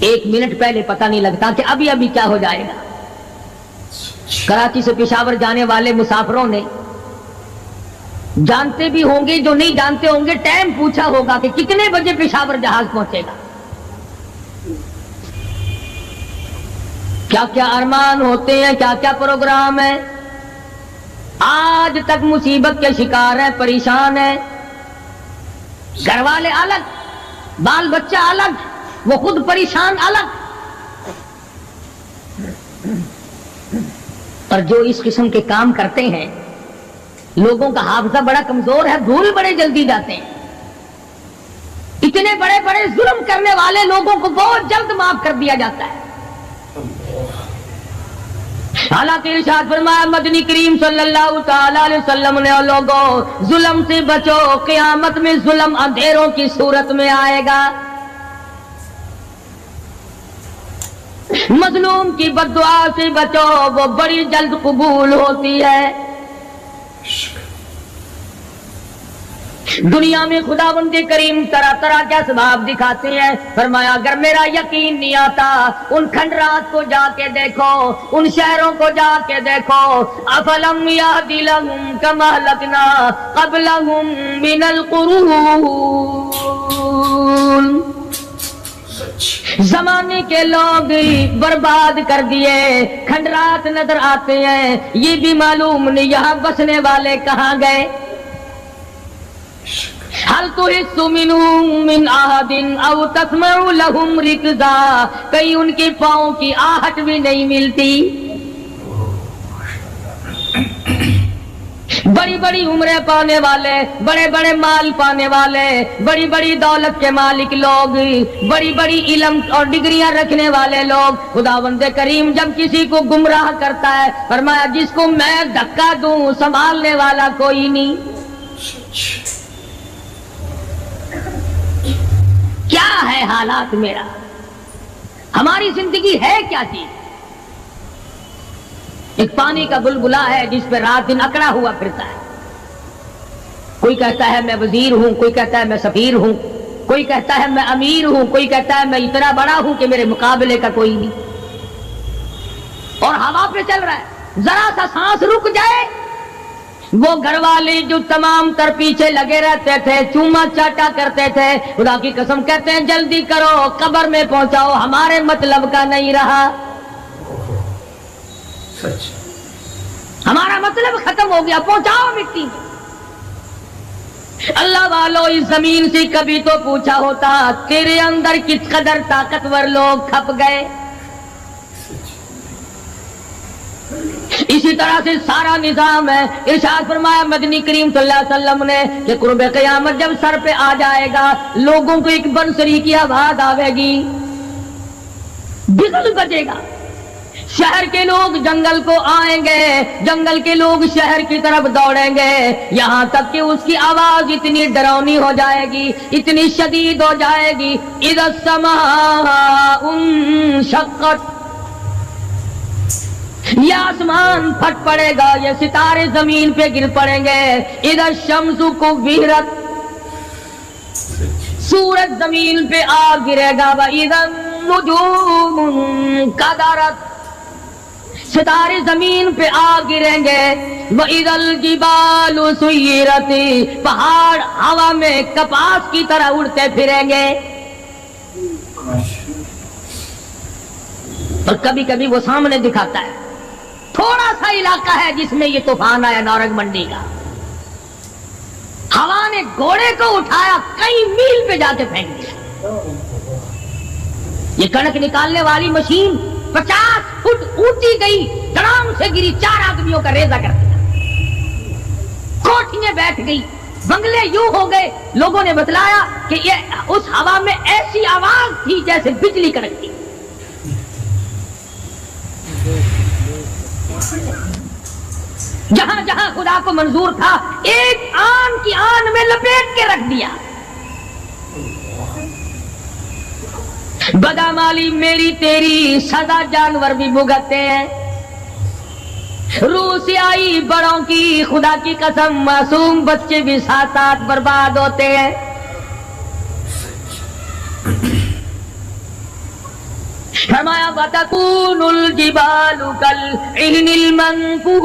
A: ایک منٹ پہلے پتہ نہیں لگتا کہ ابھی ابھی کیا ہو جائے گا. کراچی سے پشاور جانے والے مسافروں نے جانتے بھی ہوں گے، جو نہیں جانتے ہوں گے ٹائم پوچھا ہوگا کہ کتنے بجے پشاور جہاز پہنچے گا. کیا کیا ارمان ہوتے ہیں، کیا کیا پروگرام ہے. آج تک مصیبت کے شکار ہیں، پریشان ہیں. گھر والے الگ، بال بچہ الگ، وہ خود پریشان الگ. اور جو اس قسم کے کام کرتے ہیں لوگوں کا حافظہ بڑا کمزور ہے، بھول بڑے جلدی جاتے ہیں. اتنے بڑے بڑے ظلم کرنے والے لوگوں کو بہت جلد معاف کر دیا جاتا ہے. حالانکہ ارشاد فرمایا مدنی کریم صلی اللہ تعالی علیہ وسلم نے لوگوں ظلم سے بچو، قیامت میں ظلم اندھیروں کی صورت میں آئے گا. مظلوم کی بددعا سے بچو، وہ بڑی جلد قبول ہوتی ہے. دنیا میں خداوند کریم طرح طرح کے اسباب دکھاتے ہیں. فرمایا اگر میرا یقین نہیں آتا ان کھنڈرات کو جا کے دیکھو، ان شہروں کو جا کے دیکھو. افلم یہد لہم کما اہلکنا قبلہم من القرون، زمانے کے لوگ برباد کر دیے، کھنڈرات نظر آتے ہیں، یہ بھی معلوم نہیں یہاں بسنے والے کہاں گئے. حل تحس منہم من احد او تسمع لہم رکزا، کہیں ان کے پاؤں کی آہٹ بھی نہیں ملتی. بڑی بڑی عمریں پانے والے، بڑے بڑے مال پانے والے، بڑی بڑی دولت کے مالک لوگ، بڑی بڑی علم اور ڈگریاں رکھنے والے لوگ، خداوند کریم جب کسی کو گمراہ کرتا ہے فرمایا جس کو میں دھکا دوں سنبھالنے والا کوئی نہیں. کیا ہے حالات میرا، ہماری زندگی ہے کیا چیز. ایک پانی کا بلبلا ہے جس پہ رات دن اکڑا ہوا پھرتا ہے. کوئی کہتا ہے میں وزیر ہوں، کوئی کہتا ہے میں سفیر ہوں، کوئی کہتا ہے میں امیر ہوں، کوئی کہتا ہے میں اتنا بڑا ہوں کہ میرے مقابلے کا کوئی نہیں. اور ہوا پہ چل رہا ہے، ذرا سا سانس رک جائے وہ گھر والے جو تمام تر پیچھے لگے رہتے تھے، چوما چاٹا کرتے تھے، خدا کی قسم کہتے ہیں جلدی کرو قبر میں پہنچاؤ، ہمارے مطلب کا نہیں رہا.
C: سچ
A: ہمارا مطلب ختم ہو گیا، پہنچاؤ مٹی میں. اللہ والو اس زمین سے کبھی تو پوچھا ہوتا تیرے اندر کس قدر طاقتور لوگ کھپ گئے. اسی طرح سے سارا نظام ہے. ارشاد فرمایا مدنی کریم صلی اللہ علیہ وسلم نے کہ قرب قیامت جب سر پہ آ جائے گا لوگوں کو ایک بنسری کی آواز آئے گی، بگل بجے گا. شہر کے لوگ جنگل کو آئیں گے، جنگل کے لوگ شہر کی طرف دوڑیں گے، یہاں تک کہ اس کی آواز اتنی ڈراؤنی ہو جائے گی، اتنی شدید ہو جائے گی. اذا السماء انشقت، یہ آسمان پھٹ پڑے گا، یہ ستارے زمین پہ گر پڑیں گے. اذا الشمس کورت، سورج زمین پہ آ گرے گا وَإِذَا النُّجُومُ انْكَدَرَتْ، ستارے زمین پہ آ گریں گے. وَإِذَا الْجِبَالُ سُيِّرَتْ، پہاڑ ہوا میں کپاس کی طرح اڑتے پھریں گے. اور کبھی کبھی وہ سامنے دکھاتا ہے تھوڑا سا علاقہ ہے جس میں یہ طوفان آیا نورنگ منڈی کا. ہوا نے گھوڑے کو اٹھایا کئی میل پہ جا کے پھینک دیا. یہ کڑک نکالنے والی مشین 50 فٹ اونچی گئی، دڑام سے گری، 4 آدمیوں کا ریزہ کر دیا. کوٹھیاں بیٹھ گئی، بنگلے یوں ہو گئے. لوگوں نے بتلایا کہ یہ اس ہوا میں ایسی آواز تھی جیسے بجلی کڑکتی. جہاں جہاں خدا کو منظور تھا ایک آن کی آن میں لپیٹ کے رکھ دیا. بدامالی میری تیری سزا جانور بھی بھگتتے ہیں. روح سے آئی بڑوں کی خدا کی قسم معصوم بچے بھی ساتھ ساتھ برباد ہوتے ہیں. فرمایا وَتَكُونُ الْجِبَالُ كَالْعِهْنِ الْمَنْفُوشِ،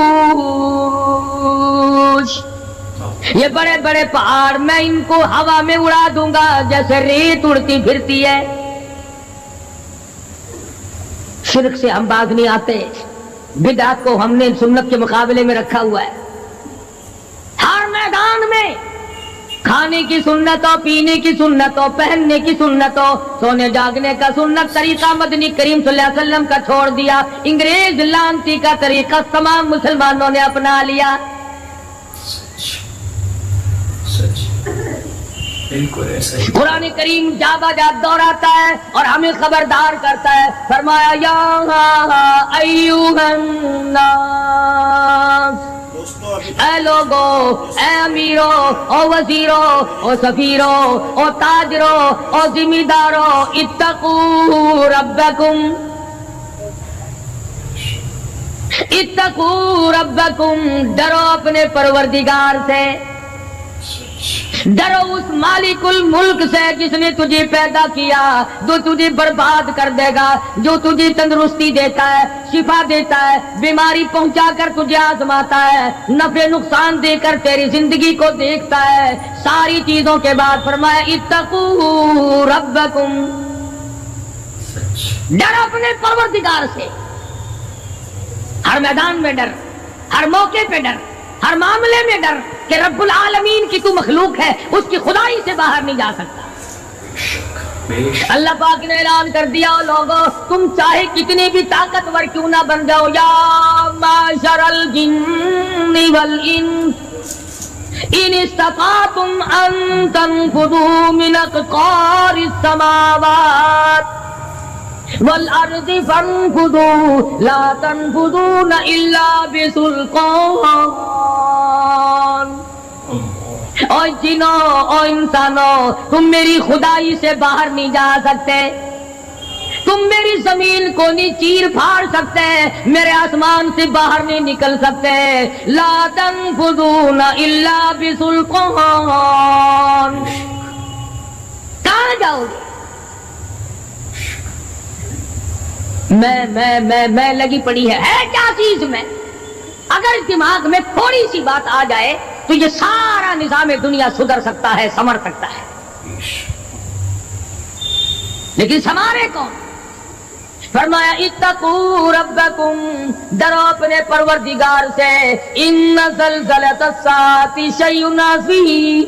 A: یہ بڑے بڑے پہاڑ میں ان کو ہوا میں اڑا دوں گا جیسے ریت اڑتی پھرتی ہے. شرک سے ہم باز نہیں آتے. بدعت کو ہم نے سنت کے مقابلے میں رکھا ہوا ہے. ہر میدان میں کھانے کی سنت ہو، پینے کی سنت ہو، پہننے کی سنت ہو، سونے جاگنے کا سنت طریقہ مدنی کریم صلی اللہ علیہ وسلم کا چھوڑ دیا. انگریز لانتی کا طریقہ تمام مسلمانوں نے اپنا لیا. قرآن کریم جا بجا دوہراتا ہے اور ہمیں خبردار کرتا ہے. فرمایا یا ایھا الناس، اے لوگو، اے امیرو، او وزیرو، او سفیرو، او تاجرو، او ذمہ دارو، اتقوا ربکم، اتقوا ربکم، ڈرو اپنے پروردگار سے. ڈرو اس مالک الملک سے جس نے تجھے پیدا کیا، جو تجھے برباد کر دے گا، جو تجھے تندرستی دیتا ہے، شفا دیتا ہے، بیماری پہنچا کر تجھے آزماتا ہے، نفع نقصان دے کر تیری زندگی کو دیکھتا ہے. ساری چیزوں کے بعد فرمایا اتقوا ربکم، ڈر اپنے پروردگار سے. ہر میدان میں ڈر، ہر موقع پہ ڈر، ہر معاملے میں ڈر کہ رب العالمین کی تو مخلوق ہے، اس کی خدائی سے باہر نہیں جا سکتا. اللہ پاک نے اعلان کر دیا لوگوں تم چاہے کتنے بھی طاقتور کیوں نہ بن جاؤ، یا معشر الجن والانس ان استطعتم ان تنفذوا من اقطار السماوات والارض فانفذوا لا تنفذون الا بسلطان. اور جنوں اور انسانوں تم میری خدائی سے باہر نہیں جا سکتے، تم میری زمین کو نہیں چیر پھاڑ سکتے، میرے آسمان سے باہر نہیں نکل سکتے. لا تنفذون الا بسلطان. کہاں جاؤ گے؟ میں لگی پڑی ہے کیا چیز میں؟ اگر دماغ میں تھوڑی سی بات آ جائے تو یہ سارا نظام دنیا سدھر سکتا ہے، سنور سکتا ہے. لیکن سنوارے کون؟ فرمایا اتقوا ربکم، ڈرو اپنے پروردگار سے. ان زلزلۃ الساعۃ شیء عظیم،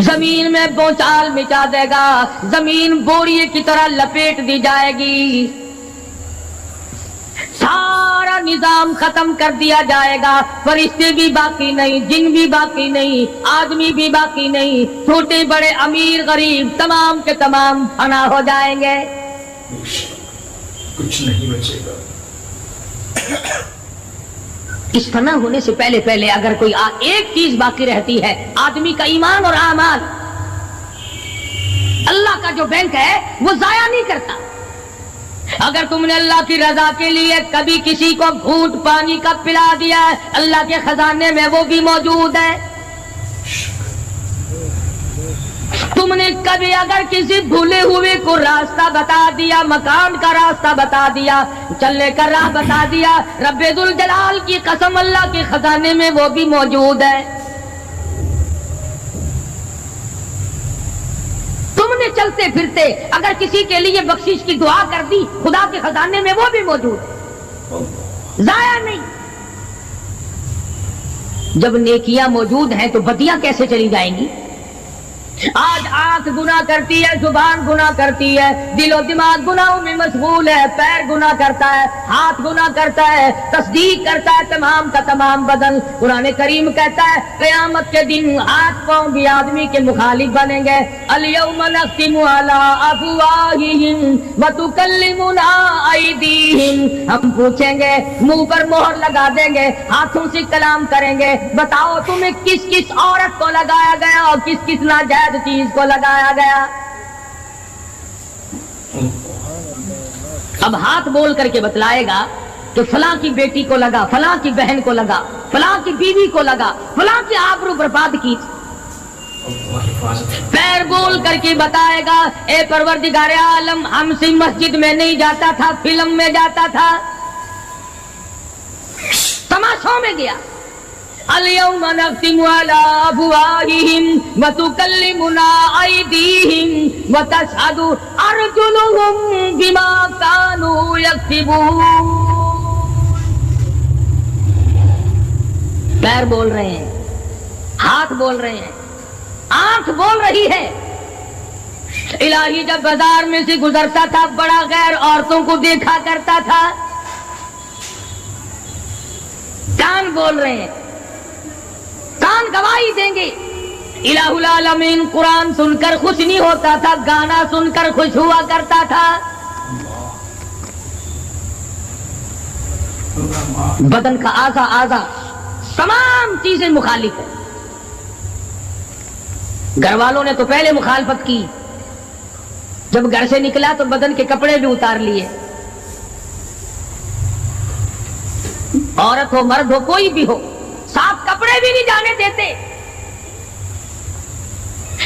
A: زمین میں بونچال مچا دے گا، زمین بوریے کی طرح لپیٹ دی جائے گی، سارا نظام ختم کر دیا جائے گا. فرشتے بھی باقی نہیں، جن بھی باقی نہیں، آدمی بھی باقی نہیں، چھوٹے بڑے امیر غریب تمام کے تمام فنا ہو جائیں گے.
D: کچھ نہیں بچے گا.
A: اس فنا ہونے سے پہلے اگر کوئی ایک چیز باقی رہتی ہے، آدمی کا ایمان اور اعمال. اللہ کا جو بینک ہے وہ ضائع نہیں کرتا. اگر تم نے اللہ کی رضا کے لیے کبھی کسی کو گھونٹ پانی کا پلا دیا ہے، اللہ کے خزانے میں وہ بھی موجود ہے. تم نے کبھی اگر کسی بھولے ہوئے کو راستہ بتا دیا، مکان کا راستہ بتا دیا، چلنے کا راہ بتا دیا، رب ذوالجلال کی قسم اللہ کے خزانے میں وہ بھی موجود ہے۔ تم نے چلتے پھرتے اگر کسی کے لیے بخشش کی دعا کر دی، خدا کے خزانے میں وہ بھی موجود ہے، ضائع نہیں۔ جب نیکیاں موجود ہیں تو بدیاں کیسے چلی جائیں گی؟ آج آنکھ گناہ کرتی ہے، زبان گناہ کرتی ہے، دل و دماغ گناہوں میں مشغول ہے، پیر گناہ کرتا ہے، ہاتھ گناہ کرتا ہے، تصدیق کرتا ہے تمام کا تمام بدن۔ قرآن کریم کہتا ہے قیامت کے دن ہاتھ پاؤں بھی آدمی کے مخالف بنیں گے۔ الیوم نختم علی افواہہم وتکلمنا ایدیہم، ہم پوچھیں گے، منہ پر مہر لگا دیں گے، ہاتھوں سے کلام کریں گے، بتاؤ تمہیں کس کس عورت کو لگایا گیا اور کس کس ناجائز چیز کو لگایا گیا۔ اب ہاتھ بول کر کے بتلائے گا کہ فلاں کی بیٹی کو لگا، فلاں کی بہن کو لگا، فلاں کی بیوی کو لگا، فلاں کی آبرو برباد کی۔ پیر بول کر کے بتائے گا اے پروردگار عالم، ہم سے مسجد میں نہیں جاتا تھا، فلم میں جاتا تھا، تماشوں میں گیا۔ اليوم نختم على افواههم وتكلمنا ايديهم وتشهد ارجلهم بما كانوا يكسبون۔ پیر بول رہے ہیں، ہاتھ بول رہے ہیں، آنکھ بول رہی ہے۔ الہی جب بازار میں سے گزرتا تھا بڑا غیر عورتوں کو دیکھا کرتا تھا، کان بول رہے ہیں، کان گواہی دیں گے۔ الہ العالمین قرآن سن کر خوش نہیں ہوتا تھا، گانا سن کر خوش ہوا کرتا تھا۔ بدن کا اعضا تمام چیزیں مخالف ہیں۔ گھر والوں نے تو پہلے مخالفت کی، جب گھر سے نکلا تو بدن کے کپڑے بھی اتار لیے، عورت ہو مرد ہو کوئی بھی ہو، صاف کپڑے بھی نہیں جانے دیتے۔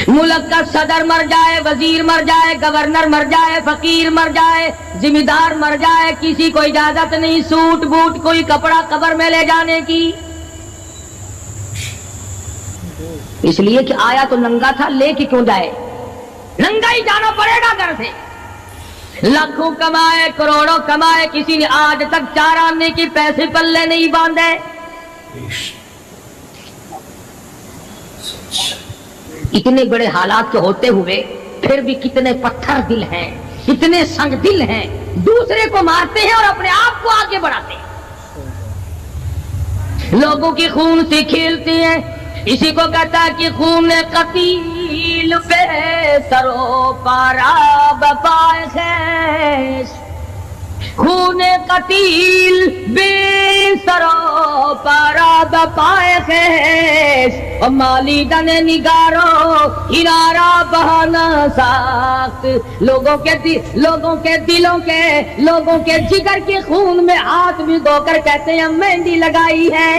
A: ملک کا صدر مر جائے، وزیر مر جائے، گورنر مر جائے، فقیر مر جائے، ذمہ دار مر جائے، کسی کو اجازت نہیں سوٹ بوٹ کوئی کپڑا قبر میں لے جانے کی، اس لیے کہ آیا تو ننگا تھا، لے کے کیوں جائے؟ ننگا ہی جانا پڑے گا گھر سے۔ لاکھوں کمائے، کروڑوں کمائے، کسی نے آج تک 4 آنے کے پیسے پلے نہیں باندھے۔ اتنے بڑے حالات کے ہوتے ہوئے پھر بھی کتنے پتھر دل ہیں، کتنے سنگ دل ہیں، دوسرے کو مارتے ہیں اور اپنے آپ کو آگے بڑھاتے ہیں، لوگوں کی خون سے کھیلتے ہیں۔ اسی کو کہتا ہے کہ خون قتیل پہ سرو پارا بپائے خیش، خون قتیل بے سرو پارا بپائے خیش، اور مالی دن نگارو ہنارا بہانا ساخت، لوگوں کے دلوں کے، لوگوں کے جگر کے خون میں ہاتھ بھگو کر کہتے ہیں مہندی لگائی ہے۔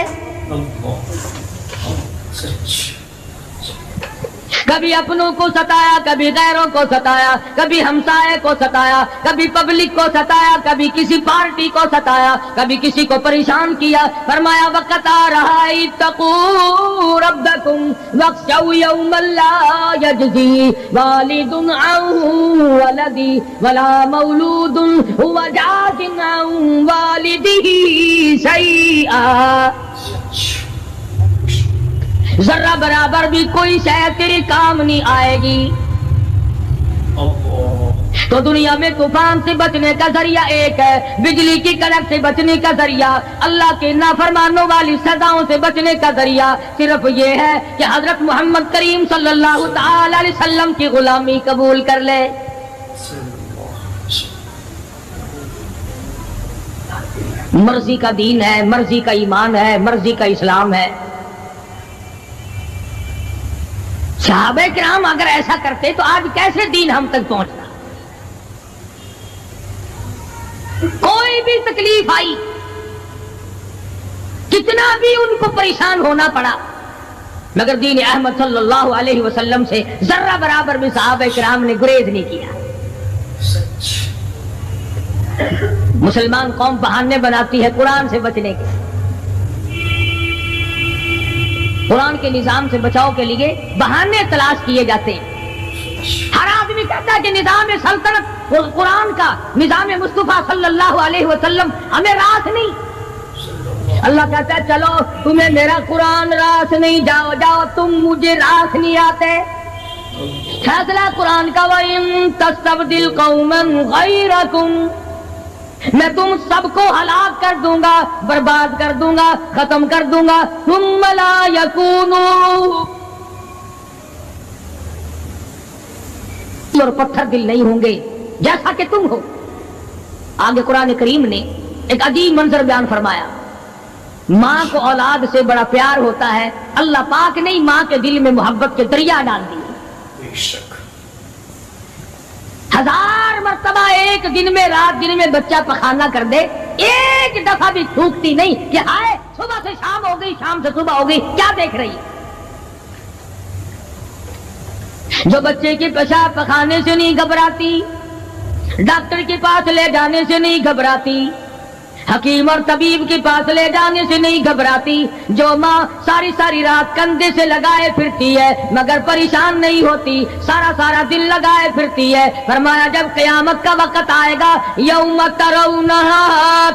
A: کبھی اپنوں کو ستایا، کبھی غیروں کو ستایا، کبھی ہمسائے کو ستایا، کبھی پبلک کو ستایا، کبھی کسی پارٹی کو ستایا، کبھی کسی کو پریشان کیا۔ فرمایا وقت آ رہا ہے اتقوا ربکم واخشوا یوما لا یجزی والد عن ولدی ولا مولود هو جاز عن والدہ شیئا، ذرہ برابر بھی کوئی شے تیرے کام نہیں آئے گی۔ تو دنیا میں طوفان سے بچنے کا ذریعہ ایک ہے، بجلی کی کڑک سے بچنے کا ذریعہ، اللہ کے نافرمانوں والی سزاؤں سے بچنے کا ذریعہ صرف یہ ہے کہ حضرت محمد کریم صلی اللہ تعالی علیہ وسلم کی غلامی قبول کر لے۔ مرضی کا دین ہے، مرضی کا ایمان ہے، مرضی کا اسلام ہے۔ صحابہ کرام اگر ایسا کرتے تو آج کیسے دین ہم تک پہنچتا؟ کوئی بھی تکلیف آئی، کتنا بھی ان کو پریشان ہونا پڑا، مگر دین احمد صلی اللہ علیہ وسلم سے ذرہ برابر بھی صحابہ کرام نے گریز نہیں کیا. مسلمان قوم بہانے بناتی ہے قرآن سے بچنے کے. قرآن کے نظام سے بچاؤ کے لیے بہانے تلاش کیے جاتے ہیں. ہر آدمی کہتا ہے کہ نظام سلطنت قرآن کا، نظام مصطفیٰ صلی اللہ علیہ وسلم ہمیں راس نہیں. اللہ کہتا ہے چلو تمہیں میرا قرآن راس نہیں، جاؤ جاؤ تم مجھے راس نہیں آتے. فیصلہ قرآن کا وَإِن تَسْتَبْدِلْ قَوْمًا غَيْرَكُمْ، میں تم سب کو ہلاک کر دوں گا، برباد کر دوں گا، ختم کر دوں گا. ثُمَّ لَا يَكُونُوا، اور پتھر دل نہیں ہوں گے جیسا کہ تم ہو. آگے قرآن کریم نے ایک عجیب منظر بیان فرمایا. ماں کو اولاد سے بڑا پیار ہوتا ہے، اللہ پاک نے ماں کے دل میں محبت کے دریا ڈال دی. ہزار مرتبہ ایک دن میں، رات دن میں بچہ پخانہ کر دے، ایک دفعہ بھی تھوکتی نہیں کہ ہائے صبح سے شام ہو گئی، شام سے صبح ہو گئی، کیا دیکھ رہی ہے. جو بچے کے پیشاب پخانے سے نہیں گھبراتی، ڈاکٹر کے پاس لے جانے سے نہیں گھبراتی، حکیم اور طبیب کے پاس لے جانے سے نہیں گھبراتی، جو ماں ساری ساری رات کندھے سے لگائے پھرتی ہے مگر پریشان نہیں ہوتی، سارا سارا دن لگائے پھرتی ہے. فرمایا جب قیامت کا وقت آئے گا، یوم ترونہا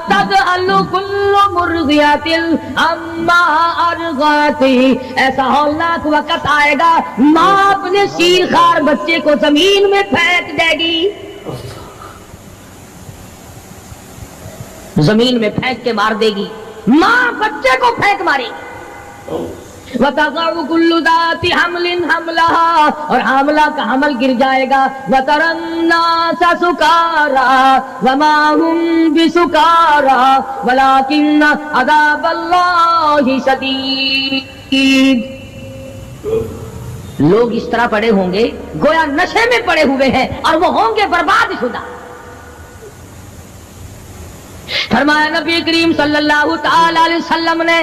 A: تذہل کل مرضعۃ عما ارضعت، ایسا ہولناک وقت آئے گا ماں اپنے شیر خوار بچے کو زمین میں پھینک دے گی، زمین میں پھینک کے مار دے گی. ماں بچے کو پھینک مارے گی. وَتَضَعُ كُلُّ ذَاتِ حَمْلٍ حَمْلَهَا، اور حاملہ کا حمل گر جائے گا. وَتَرَى النَّاسَ سُكَارَىٰ وَمَا هُمْ بِسُكَارَىٰ وَلَٰكِنَّ عَذَابَ اللَّهِ شَدِيدٌ. لوگ اس طرح پڑے ہوں گے گویا نشے میں پڑے ہوئے ہیں اور وہ ہوں گے برباد شدہ. فرمایا نبی کریم صلی اللہ تعالی علیہ وسلم نے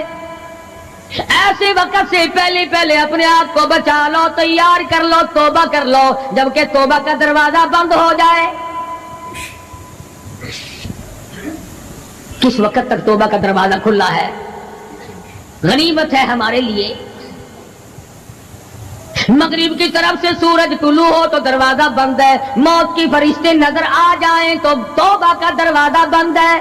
A: ایسے وقت سے پہلے پہلے اپنے آپ کو بچا لو، تیار کر لو، توبہ کر لو جبکہ توبہ کا دروازہ بند ہو جائے. کس وقت تک توبہ کا دروازہ کھلا ہے؟ غنیمت ہے ہمارے لیے. مغرب کی طرف سے سورج طلوع ہو تو دروازہ بند ہے، موت کی فرشتے نظر آ جائیں تو توبہ کا دروازہ بند ہے.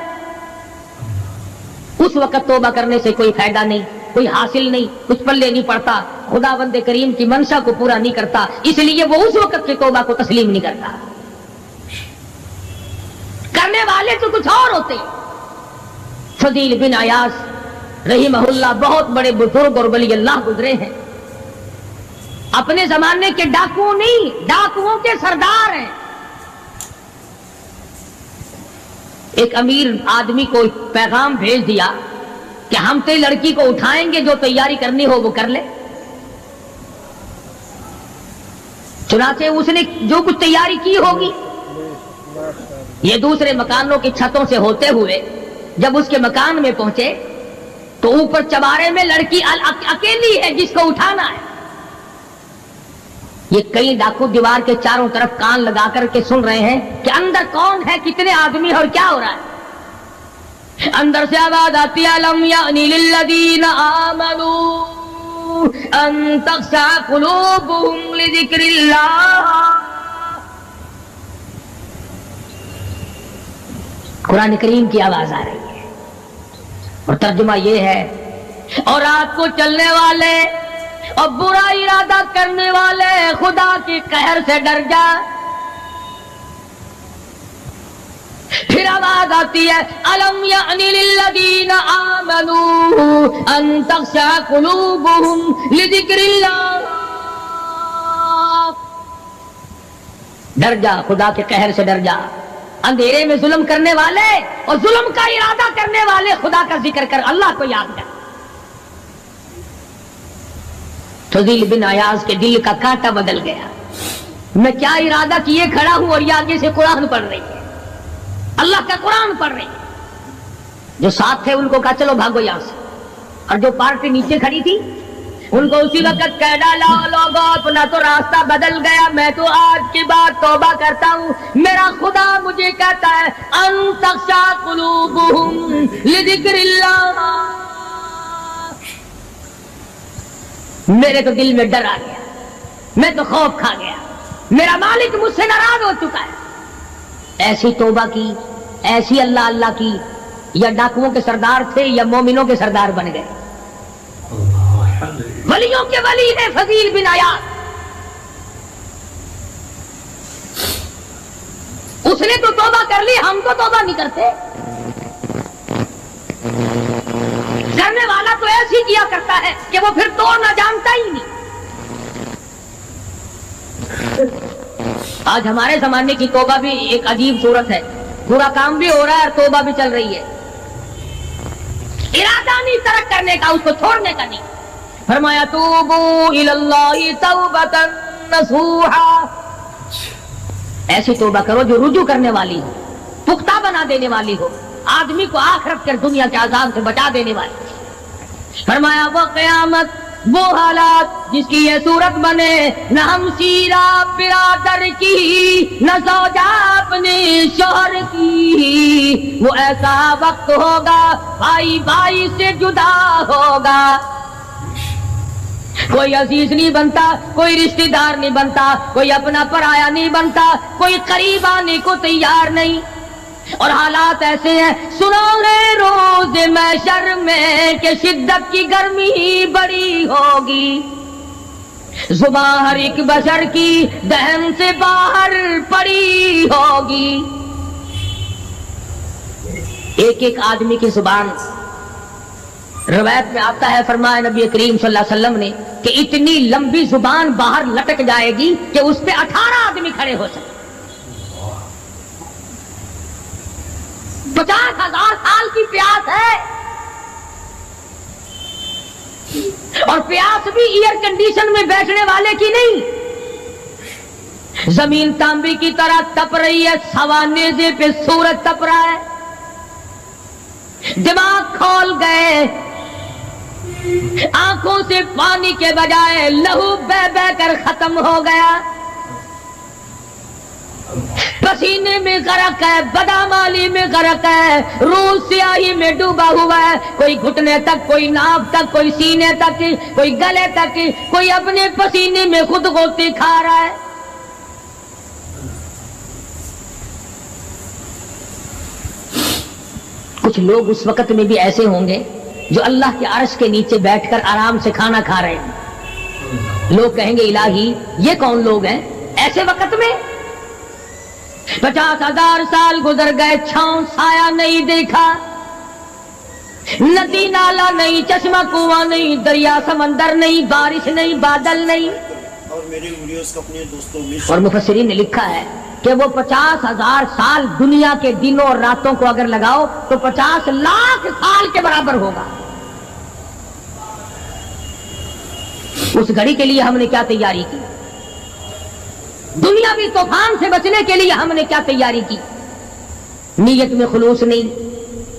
A: اس وقت توبہ کرنے سے کوئی فائدہ نہیں، کوئی حاصل نہیں، کچھ پلے نہیں پڑتا، خدا بند کریم کی منشا کو پورا نہیں کرتا، اس لیے وہ اس وقت کی توبہ کو تسلیم نہیں کرتا. کرنے والے تو کچھ اور ہوتے. فضیل بن عیاض رحمہ اللہ بہت بڑے بزرگ اور ولی اللہ گزرے ہیں، اپنے زمانے کے ڈاکو نہیں، ڈاکوؤں کے سردار ہیں. ایک امیر آدمی کو پیغام بھیج دیا کہ ہم تے لڑکی کو اٹھائیں گے، جو تیاری کرنی ہو وہ کر لے. چنانچہ اس نے جو کچھ تیاری کی ہوگی، یہ دوسرے مکانوں کی چھتوں سے ہوتے ہوئے جب اس کے مکان میں پہنچے تو اوپر چبارے میں لڑکی اکیلی ہے جس کو اٹھانا ہے. یہ کئی ڈاکو دیوار کے چاروں طرف کان لگا کر کے سن رہے ہیں کہ اندر کون ہے، کتنے آدمی اور کیا ہو رہا ہے. اندر سے آواز آتی ہے الم یعنی للذین آمنوا ان تخشع قلوبهم لذکر اللہ. قرآن کریم کی آواز آ رہی ہے اور ترجمہ یہ ہے، اور رات کو چلنے والے اور برا ارادہ کرنے والے خدا کی قہر سے ڈر جا. پھر آواز آتی ہے الم یعنی للذین آمنوا ان تخشع قلوبهم لذکر اللہ. ڈر جا، خدا کے قہر سے ڈر جا. اندھیرے میں ظلم کرنے والے اور ظلم کا ارادہ کرنے والے خدا کا ذکر کر، اللہ کو یاد کر. فضیل بن عیاض کے دل کا کانٹا بدل گیا. میں کیا ارادہ کیے کھڑا ہوں اور یہ آگے سے قرآن پڑھ رہی ہے، اللہ کا قرآن پڑھ رہی ہے. جو ساتھ تھے ان کو کہا چلو بھاگو یہاں سے، اور جو پارٹی نیچے کھڑی تھی ان کو اسی وقت کہہ ڈالا لوگوں اپنا تو راستہ بدل گیا، میں تو آج کی بات توبہ کرتا ہوں، میرا خدا مجھے کہتا ہے ان تخشع قلوبہم لذکر اللہ، میرے تو دل میں ڈر آ گیا، میں تو خوف کھا گیا، میرا مالک مجھ سے ناراض ہو چکا ہے۔ ایسی توبہ کی، ایسی اللہ اللہ کی، یا ڈاکوؤں کے سردار تھے یا مومنوں کے سردار بن گئے، ولیوں کے ولی ہیں فضیل بن عیاض، اس نے تو توبہ کر لی، ہم تو توبہ نہیں کرتے۔ کرنے والا تو ایسی کیا کرتا ہے کہ وہ پھر توڑنا جانتا ہی نہیں۔ آج ہمارے زمانے کی توبہ بھی ایک عجیب صورت ہے، پورا کام بھی ہو رہا ہے اور توبہ بھی چل رہی ہے، ارادہ نہیں ترک کرنے کا، اس کو چھوڑنے کا نہیں۔ فرمایا توبو الی اللہ توبۃ نصوحا، ایسی توبہ کرو جو رجوع کرنے والی ہو، پختہ بنا دینے والی ہو، آدمی کو آخرت کے دنیا کے عذاب سے بچا دینے والی۔ فرمایا وہ قیامت، وہ حالات جس کی یہ صورت بنے، نہ ہم سیرا برادر کی، نہ زوجہ اپنے شوہر کی، وہ ایسا وقت ہوگا بھائی بھائی سے جدا ہوگا، کوئی عزیز نہیں بنتا، کوئی رشتہ دار نہیں بنتا، کوئی اپنا پرایا نہیں بنتا، کوئی قریب آنے کو تیار نہیں، اور حالات ایسے ہیں۔ سنو گے روز محشر میں کہ شدت کی گرمی بڑی ہوگی، زبان ہر ایک بشر کی دہن سے باہر پڑی ہوگی، ایک ایک آدمی کی زبان، روایت میں آتا ہے، فرمایا نبی کریم صلی اللہ علیہ وسلم نے کہ اتنی لمبی زبان باہر لٹک جائے گی کہ اس پہ 18 آدمی کھڑے ہو سکتے۔ 50,000 سال کی پیاس ہے، اور پیاس بھی ایئر کنڈیشن میں بیٹھنے والے کی نہیں، زمین تانبے کی طرح تپ رہی ہے، سوا نیزے پہ سورج تپ رہا ہے، دماغ کھول گئے، آنکھوں سے پانی کے بجائے لہو بہ بہ کر ختم ہو گیا، پسینے میں غرق ہے، بدامالی میں غرق ہے، روح سیاہی میں ڈوبا ہوا ہے، کوئی گھٹنے تک، کوئی ناف تک، کوئی سینے تک، کوئی گلے تک، کوئی اپنے پسینے میں خود غوطے کھا رہا ہے۔ کچھ لوگ اس وقت میں بھی ایسے ہوں گے جو اللہ کے عرش کے نیچے بیٹھ کر آرام سے کھانا کھا رہے ہیں، لوگ کہیں گے الہی یہ کون لوگ ہیں ایسے وقت میں؟ 50,000 سال گزر گئے، چھاؤں سایہ نہیں دیکھا، ندی نالا نہیں، چشمہ کنواں نہیں، دریا سمندر نہیں، بارش نہیں، بادل نہیں،
B: اور میری ویڈیوز کو اپنے دوستوں میں
A: اور مفسرین نے لکھا ہے کہ وہ 50,000 سال دنیا کے دنوں اور راتوں کو اگر لگاؤ تو 50 لاکھ سال کے برابر ہوگا۔ اس گھڑی کے لیے ہم نے کیا تیاری کی؟ دنیاوی طوفان سے بچنے کے لیے ہم نے کیا تیاری کی؟ نیت میں خلوص نہیں،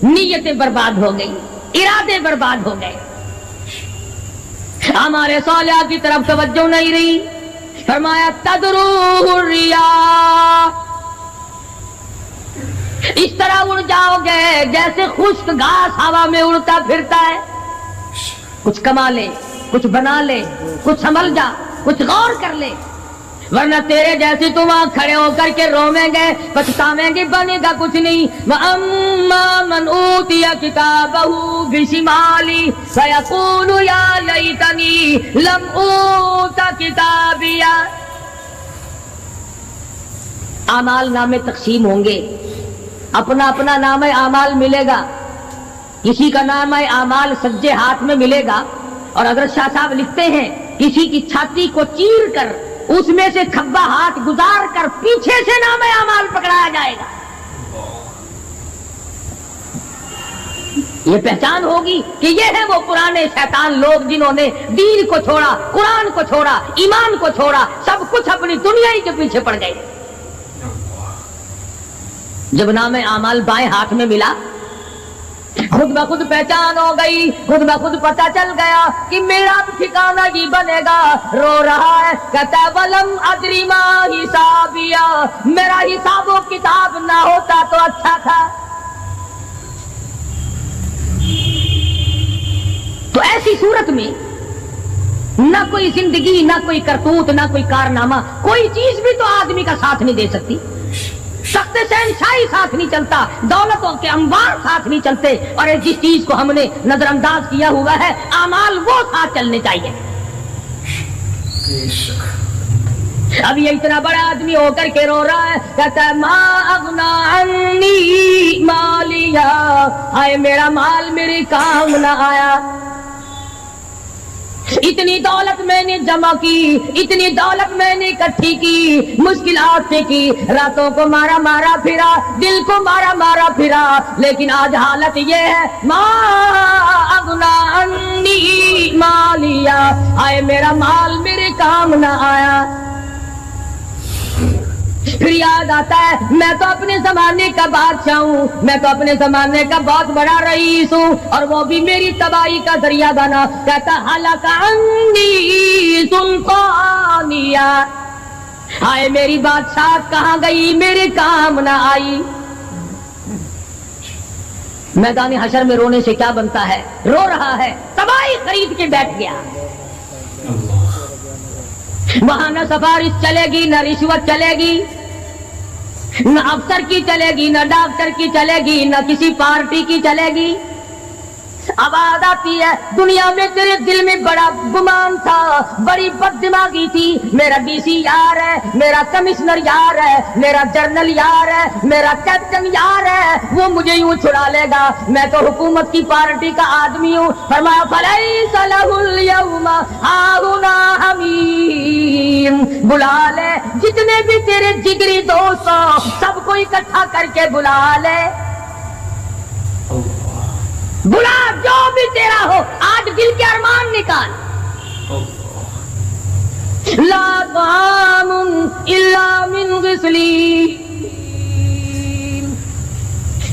A: نیتیں برباد ہو گئی، ارادے برباد ہو گئے، ہمارے صالحہ کی طرف توجہ نہیں رہی۔ فرمایا تدروہ الرياح، اس طرح اڑ جاؤ گے جیسے خشک گھاس ہوا میں اڑتا پھرتا ہے، کچھ کما لے، کچھ بنا لے، کچھ سنبھل جا، کچھ غور کر لے، ورنہ تیرے جیسے تم وہاں کھڑے ہو کر کے رویں گے، پچھتاویں گے، بنے گا کچھ نہیں۔ وَأَمَّا مَنْ أُوتِيَ كِتَابَهُ بِشِمَالِهِ فَيَقُولُ يَا لَيْتَنِي لَمْ أُوتَ كِتَابِيَهْ، اعمال نامے تقسیم ہوں گے، اپنا اپنا نام اعمال ملے گا، کسی کا نام اعمال سجے ہاتھ میں ملے گا، اور حضرت شاہ صاحب لکھتے ہیں کسی کی چھاتی کو چیر کر اس میں سے کھبا ہاتھ گزار کر پیچھے سے نام اعمال پکڑایا جائے گا۔ یہ پہچان ہوگی کہ یہ ہے وہ پرانے شیطان لوگ جنہوں نے دین کو چھوڑا، قرآن کو چھوڑا، ایمان کو چھوڑا، سب کچھ اپنی دنیا ہی کے پیچھے پڑ گئے۔ جب نام اعمال بائیں ہاتھ میں ملا خود بخود پہچان ہو گئی، خود بخود پتہ چل گیا کہ میرا بھی ٹھکانہ ہی بنے گا. رو رہا ہے کہتا ہے ولم ادری ما حسابیا، میرا حساب و کتاب نہ ہوتا تو اچھا تھا. تو ایسی صورت میں نہ کوئی زندگی، نہ کوئی کرتوت، نہ کوئی کارنامہ، کوئی چیز بھی تو آدمی کا ساتھ نہیں دے سکتی. تخت شہنشاہی ساتھ نہیں چلتا، دولتوں کے انبار ساتھ نہیں چلتے، اور جس چیز کو ہم نے نظر انداز کیا ہوا ہے اعمال وہ ساتھ چلنے چاہیے. اب یہ اتنا بڑا آدمی ہو کر کے رو رہا ہے، کہتا ہے ما اغنا عنی مالیا، ہائے میرا مال میرے کام نہ آیا. اتنی دولت میں نے جمع کی، اتنی دولت میں نے اکٹھی کی، مشکلات سے کی، راتوں کو مارا مارا پھرا، دل کو مارا مارا پھرا، لیکن آج حالت یہ ہے ما اغنا عنی مالیا، آئے میرا مال میرے کام نہ آیا. پھر یاد آتا ہے میں تو اپنے زمانے کا بادشاہ ہوں، میں تو اپنے زمانے کا بہت بڑا رئیس ہوں، اور وہ بھی میری تباہی کا ذریعہ بنا. کہتا ہلاک عنی سلطانیہ، ہائے میری بادشاہت کہاں گئی، میرے کام نہ آئی. میدان حشر میں رونے سے کیا بنتا ہے؟ رو رہا ہے، تباہی خرید کے بیٹھ گیا. وہاں نہ سفارش چلے گی، نہ رشوت چلے گی، نہ افسر کی چلے گی، نہ ڈاکٹر کی چلے گی، نہ کسی پارٹی کی چلے گی. اب آد آتی ہے دنیا میں تیرے دل میں بڑا گمان تھا، بڑی بد دماغی تھی، میرا ڈی سی یار ہے، میرا کمشنر یار ہے، میرا جنرل یار ہے، میرا کیپٹن یار ہے، وہ مجھے یوں چھڑا لے گا، میں تو حکومت کی پارٹی کا آدمی ہوں. فرمایا فلیس لہ اليوم ہاہنا حمیم، بلا لے جتنے بھی تیرے جگری دوست ہو سب کو اکٹھا کر کے بلا لے، بلا جو بھی تیرا ہو، آج دل کے ارمان نکال. لا طعام الا من غسلین،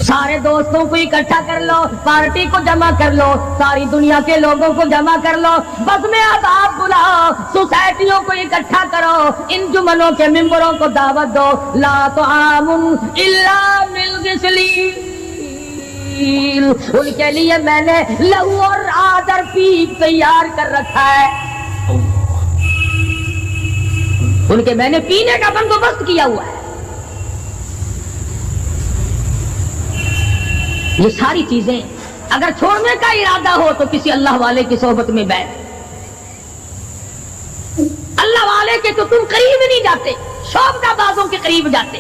A: سارے دوستوں کو اکٹھا کر لو، پارٹی کو جمع کر لو، ساری دنیا کے لوگوں کو جمع کر لو، بس میں عذاب بلاؤ، سوسائٹیوں کو اکٹھا کرو، انجمنوں کے ممبروں کو دعوت دو. لا طعام الا من غسلین، ان کے لیے میں نے لہو اور آدر پیپ تیار کر رکھا ہے، ان کے میں نے پینے کا بندوبست کیا ہوا ہے. یہ ساری چیزیں اگر چھوڑنے کا ارادہ ہو تو کسی اللہ والے کی صحبت میں بیٹھ. اللہ والے کے تو تم قریب نہیں جاتے، شوق بازوں کے قریب جاتے.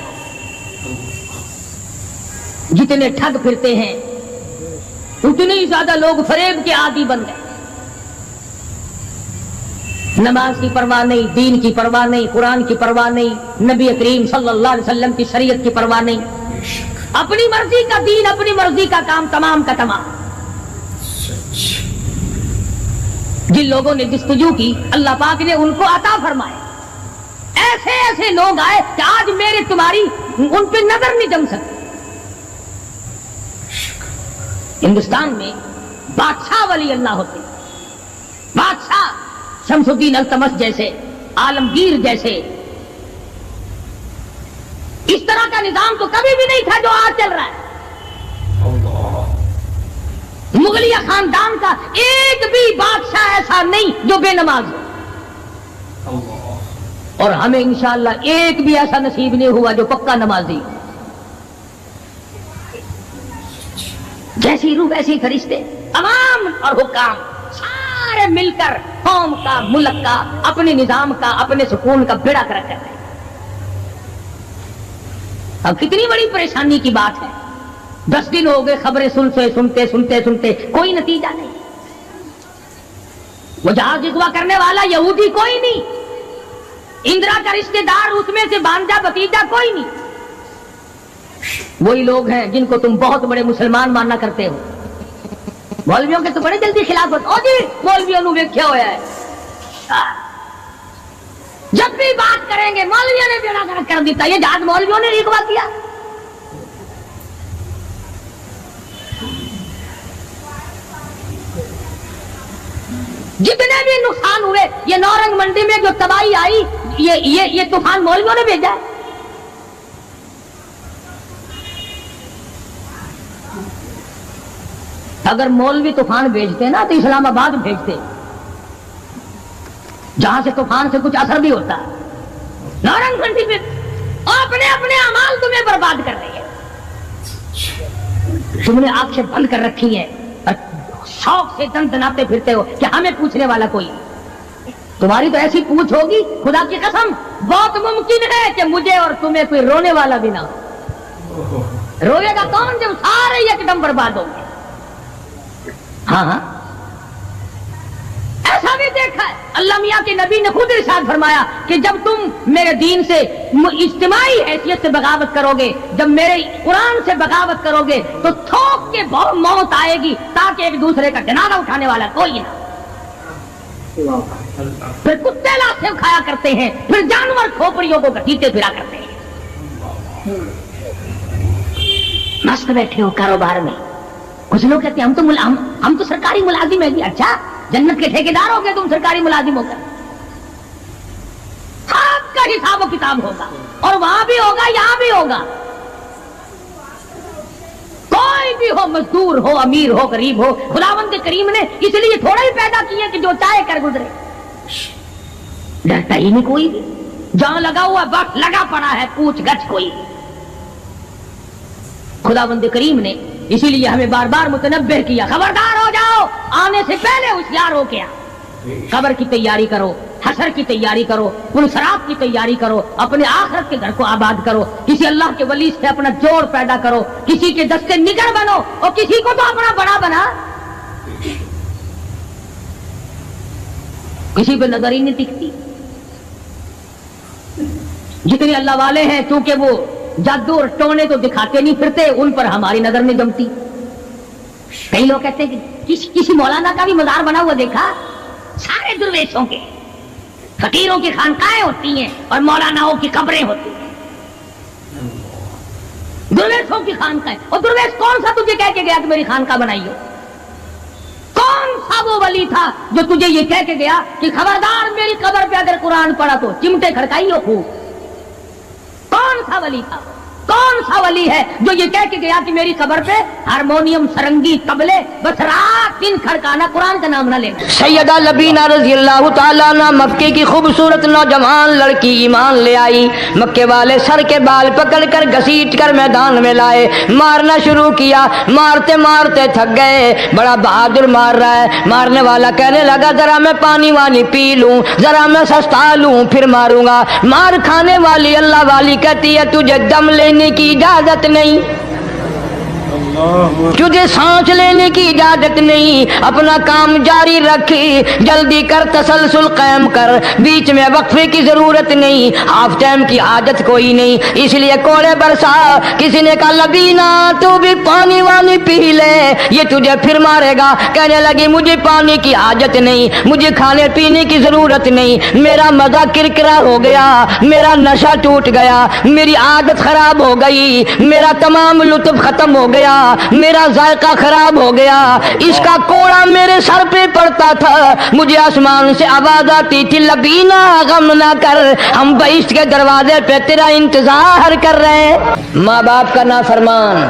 A: جتنے ٹھگ پھرتے ہیں اتنے ہی زیادہ لوگ فریب کے عادی بن گئے. نماز کی پرواہ نہیں، دین کی پرواہ نہیں، قرآن کی پرواہ نہیں، نبی کریم صلی اللہ علیہ وسلم کی شریعت کی پرواہ نہیں، اپنی مرضی کا دین، اپنی مرضی کا کام، تمام کا تمام. جن لوگوں نے جستجو کی اللہ پاک نے ان کو عطا فرمائے. ایسے ایسے لوگ آئے کہ آج میرے تمہاری ان پہ نظر نہیں جم سکتی. ہندوستان میں بادشاہ ولی اللہ ہوتے، بادشاہ شمس الدین التمش جیسے، عالمگیر جیسے. اس طرح کا نظام تو کبھی بھی نہیں تھا جو آج چل رہا ہے. مغلیہ خاندان کا ایک بھی بادشاہ ایسا نہیں جو بے نماز ہو، اور ہمیں انشاءاللہ ایک بھی ایسا نصیب نہیں ہوا جو پکا نمازی. جیسی روح ویسی فرشتے، تمام اور حکام سارے مل کر قوم کا، ملک کا، اپنے نظام کا، اپنے سکون کا بیڑا کر رہے ہیں. اب کتنی بڑی پریشانی کی بات ہے. 10 دن ہو گئے خبریں سنتے کوئی نتیجہ نہیں. وہ جہاز اغوا کرنے والا یہودی کوئی نہیں، اندرا کا رشتہ دار اس میں سے بانجا بتیجا کوئی نہیں. وہی لوگ ہیں جن کو تم بہت بڑے مسلمان ماننا کرتے ہو. مولویوں کے تو بڑے جلدی خلافت. او جی مولویوں نے ویکھیا ہوا ہے، جب بھی بات کریں گے مولویوں نے بیڑا گرک کر دیتا. یہ جہاز مولویوں نے اغوا کیا. جتنے بھی نقصان ہوئے، یہ نورنگ منڈی میں جو تباہی آئی، یہ طوفان مولویوں نے بھیجا ہے۔ اگر مولوی طوفان بھیجتے نا تو اسلام آباد بھیجتے، جہاں سے طوفان سے کچھ اثر بھی ہوتا ہے۔ نورنگ منڈی میں اپنے اپنے اعمال تمہیں برباد کر رہی ہے، تم نے آنکھیں بند کر رکھی ہیں اور شوق سے دن دناتے پھرتے ہو کہ ہمیں پوچھنے والا کوئی نہیں۔ تمہاری تو ایسی پوچھ ہوگی، خدا کی قسم بہت ممکن ہے کہ مجھے اور تمہیں کوئی رونے والا بھی نہ ہو۔ روئے گا کون جب سارے ایک دم برباد ہوں گے؟ ہاں ایسا بھی دیکھا ہے، اللہ میاں کے نبی نے خود ارشاد فرمایا کہ جب تم میرے دین سے اجتماعی حیثیت سے بغاوت کرو گے، جب میرے قرآن سے بغاوت کرو گے تو تھوک کے بہت موت آئے گی تاکہ ایک دوسرے کا جنازہ اٹھانے والا کوئی نہ۔ پھر کتے لاشیں کھایا کرتے ہیں، پھر جانور کھوپڑیوں کو گھسیٹتے پھرا کرتے ہیں۔ مست بیٹھے ہو کاروبار میں، کچھ لوگ کہتے ہیں ہم تو سرکاری ملازم ہیں۔ اچھا، جنت کے ٹھیکیدار ہو گئے تم سرکاری ملازم ہو کر؟ آپ کا حساب و کتاب ہوگا، اور وہاں بھی ہوگا یہاں بھی ہوگا۔ کوئی بھی ہو، مزدور ہو، امیر ہو، غریب ہو، خداوند کریم نے اس لیے تھوڑا ہی پیدا کیے کہ جو چاہے کر گزرے۔ ڈرتا ہی نہیں کوئی بھی، جہاں لگا ہوا وقت لگا پڑا ہے، پوچھ گچھ کوئی بھی۔ خداوند کریم نے اسی لیے ہمیں بار بار متنبہ کیا، خبردار ہو جاؤ، آنے سے پہلے ہوشیار ہو کے آؤ۔ قبر کی تیاری کرو، حشر کی تیاری کرو، پلسرات کی تیاری کرو، اپنے آخرت کے گھر کو آباد کرو، کسی اللہ کے ولی سے اپنا جوڑ پیدا کرو، کسی کے دستے نگر بنو، اور کسی کو تو اپنا بڑا بنا۔ کسی پہ نظر ہی نہیں ٹکتی۔ جتنے اللہ والے ہیں چونکہ وہ جادو اور ٹونے تو دکھاتے نہیں پھرتے، ان پر ہماری نظر نہیں جمتی۔ کئی لوگ کہتے ہیں کہ کسی مولانا کا بھی مزار بنا ہوا دیکھا؟ سارے درویشوں کے، فقیروں کی خانقاہیں ہوتی ہیں اور مولاناؤں کی قبریں ہوتی ہیں، درویشوں کی خانقاہیں۔ اور درویش کون سا تجھے کہہ کے گیا کہ میری خانقاہ بنائی ہو؟ کون سا وہ ولی تھا جو تجھے یہ کہہ کے گیا کہ خبردار میری قبر پہ اگر قرآن پڑھا تو چمٹے کھڑکائی ہو خوب؟ کون سا ولی تھا؟ کون سا ولی ہے جو یہ کہہ کے گیا کہ میری قبر پہ ہارمونیم، سرنگی، طبلے بس رات دن کھڑکانا، قرآن کا نام نہ لینا؟ سیدہ لبینہ رضی اللہ تعالیٰ عنہ مکے کی خوبصورت نوجوان لڑکی ایمان لے آئی۔ مکے والے سر کے بال پکڑ کر گھسیٹ کر میدان میں لائے، مارنا شروع کیا، مارتے مارتے تھک گئے، بڑا بہادر مار رہا ہے۔ مارنے والا کہنے لگا ذرا میں پانی وانی پی لوں، ذرا میں سستا لوں پھر ماروں گا۔ مار کھانے والی اللہ والی کہتی ہے تجھے دم لینے کی اجازت نہیں، تجھے سانس لینے کی اجازت نہیں، اپنا کام جاری رکھ، جلدی کر، تسلسل قائم کر، بیچ میں وقفے کی ضرورت نہیں، ہاف ٹائم کی عادت کوئی نہیں۔ اس لیے کوڑے برسا۔ کسی نے کہا لبینہ تو بھی پانی وانی پی لے، یہ تجھے پھر مارے گا۔ کہنے لگی مجھے پانی کی حاجت نہیں، مجھے کھانے پینے کی ضرورت نہیں، میرا مزہ کرکرا ہو گیا، میرا نشہ ٹوٹ گیا، میری عادت خراب ہو گئی، میرا تمام لطف ختم ہو گیا، میرا ذائقہ خراب ہو گیا، اس کا کوڑا میرے سر پہ پڑتا تھا، مجھے آسمان سے آواز آتی تھی لبینہ غم نہ کر، ہم بہشت کے دروازے پہ تیرا انتظار کر رہے ہیں۔ ماں باپ کا نافرمان،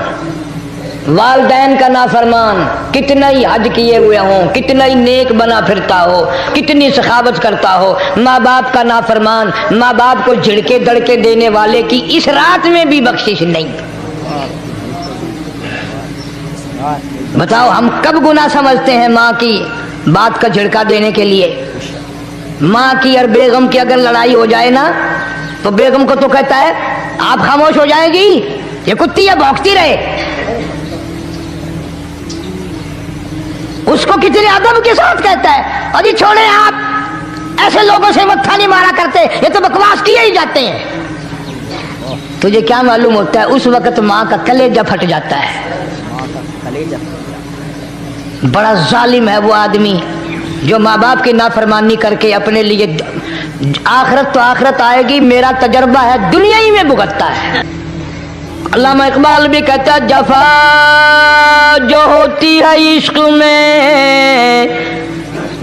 A: والدین کا نافرمان، کتنا ہی حج کیے ہوئے ہوں، کتنا ہی نیک بنا پھرتا ہو، کتنی سخاوت کرتا ہو، ماں باپ کا نافرمان، ماں باپ کو جھڑکے دڑکے دینے والے کی اس رات میں بھی بخشش نہیں۔ بتاؤ ہم کب گناہ سمجھتے ہیں ماں کی بات کا جھڑکا دینے کے لیے؟ ماں کی اور بیگم کی اگر لڑائی ہو جائے نا تو بیگم کو تو کہتا ہے آپ خاموش ہو جائیں گی، یہ کتی ہے بھونکتی رہے۔ اس کو کتنے ادب کے ساتھ کہتا ہے اور یہ چھوڑے آپ ایسے لوگوں سے متھا نہیں مارا کرتے، یہ تو بکواس کیے ہی جاتے ہیں۔ تجھے کیا معلوم ہوتا ہے اس وقت ماں کا کلیجہ پھٹ جاتا ہے۔ بڑا ظالم ہے وہ آدمی جو ماں باپ کی نافرمانی کر کے اپنے لیے آخرت تو آخرت آئے گی، میرا تجربہ ہے دنیا ہی میں بھگتتا ہے۔ علامہ اقبال بھی کہتا ہے جفا جو ہوتی ہے عشق میں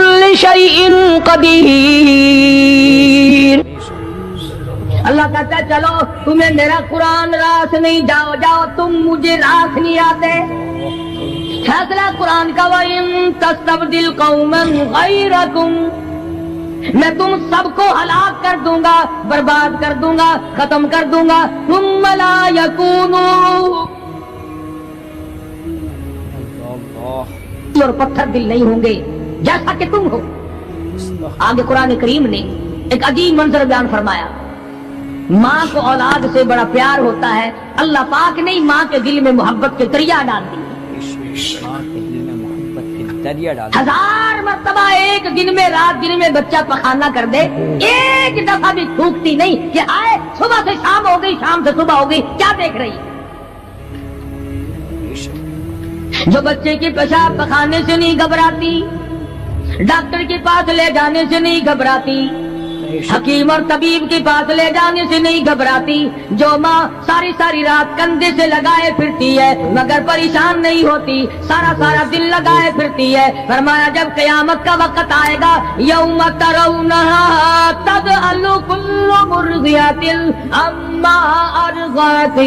A: كل شيء قدير. اللہ کہتا ہے چلو تمہیں میرا قرآن راس نہیں، جاؤ جاؤ تم مجھے راس نہیں آتے. فیصلہ قرآن کا وَإِن تَسْتَبْدِلْ قَوْمًا غَيْرَكُمْ، میں تم سب کو ہلاک کر دوں گا، برباد کر دوں گا، ختم کر دوں گا. ثُمَّ لَا يَكُونُوا، اور پتھر دل نہیں ہوں گے جیسا کہ تم ہو. آگے قرآن کریم نے ایک عجیب منظر بیان فرمایا. ماں کو اولاد سے بڑا پیار ہوتا ہے، اللہ پاک نے ماں کے دل میں محبت کے دریا ڈال دی.
C: ماں کے دل میں محبت کے دریا ڈال.
A: 1000 مرتبہ ایک دن میں رات دن میں بچہ پخانہ کر دے، ایک دفعہ بھی تھوکتی نہیں کہ آئے صبح سے شام ہو گئی، شام سے صبح ہو گئی، کیا دیکھ رہی. جو بچے کے پیشاب پخانے سے نہیں گھبراتی، ڈاکٹر کے پاس لے جانے سے نہیں گھبراتی، حکیم اور طبیب کے پاس لے جانے سے نہیں گھبراتی، جو ماں ساری ساری رات کندھے سے لگائے پھرتی ہے مگر پریشان نہیں ہوتی، سارا سارا دل لگائے پھرتی ہے. فرمایا جب قیامت کا وقت آئے گا، یوم ترونہا تذہل کل مرضعۃ عما ارضعت،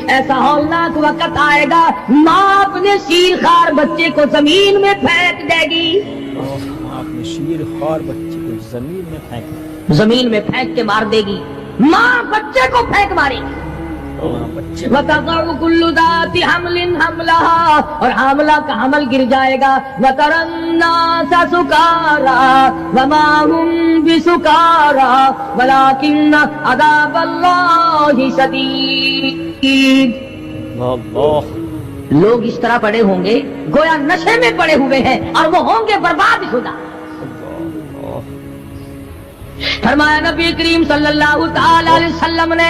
A: ایسا ہولناک وقت آئے گا ماں اپنے شیر خوار بچے کو زمین میں پھینک دے گی.
C: ماں اپنے شیر خوار بچے کو زمین میں پھینک دے گی.
A: زمین میں پھینک کے مار دے گی، ماں بچے کو پھینک مارے گی. وَتَضَعُ كُلُّ ذَاتِ حَمْلٍ حَمْلَهَا، اور حاملہ کا حمل گر جائے گا. وَتَرَى النَّاسَ سُكَارَى وَمَا هُمْ بِسُكَارَى وَلَكِنَّ عَذَابَ اللَّهِ شَدِيدٌ. لوگ اس طرح پڑے ہوں گے گویا نشے میں پڑے ہوئے ہیں اور وہ ہوں گے برباد شدہ. فرمایا نبی کریم صلی اللہ تعالی علیہ وسلم نے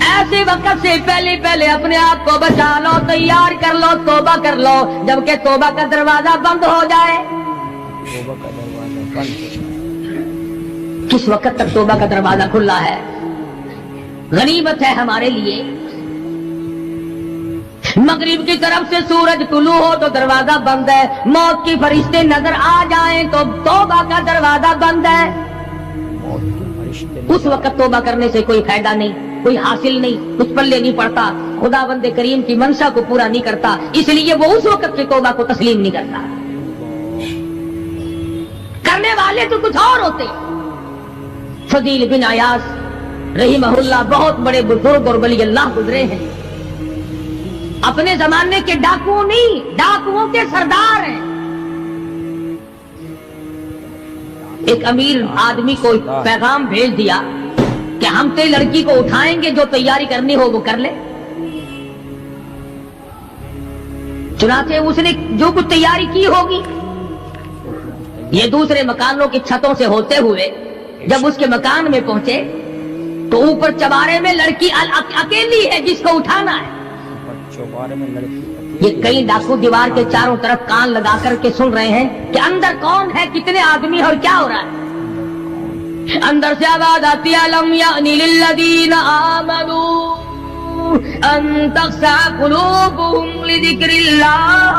A: ایسے وقت سے پہلے پہلے اپنے آپ کو بچا لو، تیار کر لو، توبہ کر لو، جبکہ توبہ کا دروازہ بند ہو جائے.
C: توبہ کا دروازہ بند.
A: کس وقت تک توبہ کا دروازہ کھلا ہے؟ غنیمت ہے ہمارے لیے. مغرب کی طرف سے سورج طلوع ہو تو دروازہ بند ہے، موت کی فرشتے نظر آ جائیں تو توبہ کا دروازہ بند ہے. اس وقت توبہ کرنے سے کوئی فائدہ نہیں، کوئی حاصل نہیں، کچھ پلے نہیں پڑتا، خدا بند کریم کی منشا کو پورا نہیں کرتا، اس لیے وہ اس وقت کی توبہ کو تسلیم نہیں کرتا. کرنے والے تو کچھ اور ہوتے. فضیل بن عیاض رحمہ اللہ بہت بڑے بزرگ اور ولی اللہ گزرے ہیں، اپنے زمانے کے ڈاکو نہیں، ڈاکوؤں کے سردار ہیں. ایک امیر آدمی کو پیغام بھیج دیا کہ ہم تیری لڑکی کو اٹھائیں گے، جو تیاری کرنی ہو وہ کر لے. چنانچہ اس نے جو کچھ تیاری کی ہوگی، یہ دوسرے مکانوں کی چھتوں سے ہوتے ہوئے جب اس کے مکان میں پہنچے تو اوپر چوارے میں لڑکی اکیلی ہے جس کو اٹھانا ہے. یہ کئی ڈاکو دیوار کے چاروں طرف کان لگا کر کے سن رہے ہیں کہ اندر کون ہے، کتنے آدمی اور کیا ہو رہا ہے. اندر سے آواز آتی ہے لم یأن للذین آمنوا ان تخشع قلوبهم لذکر اللہ.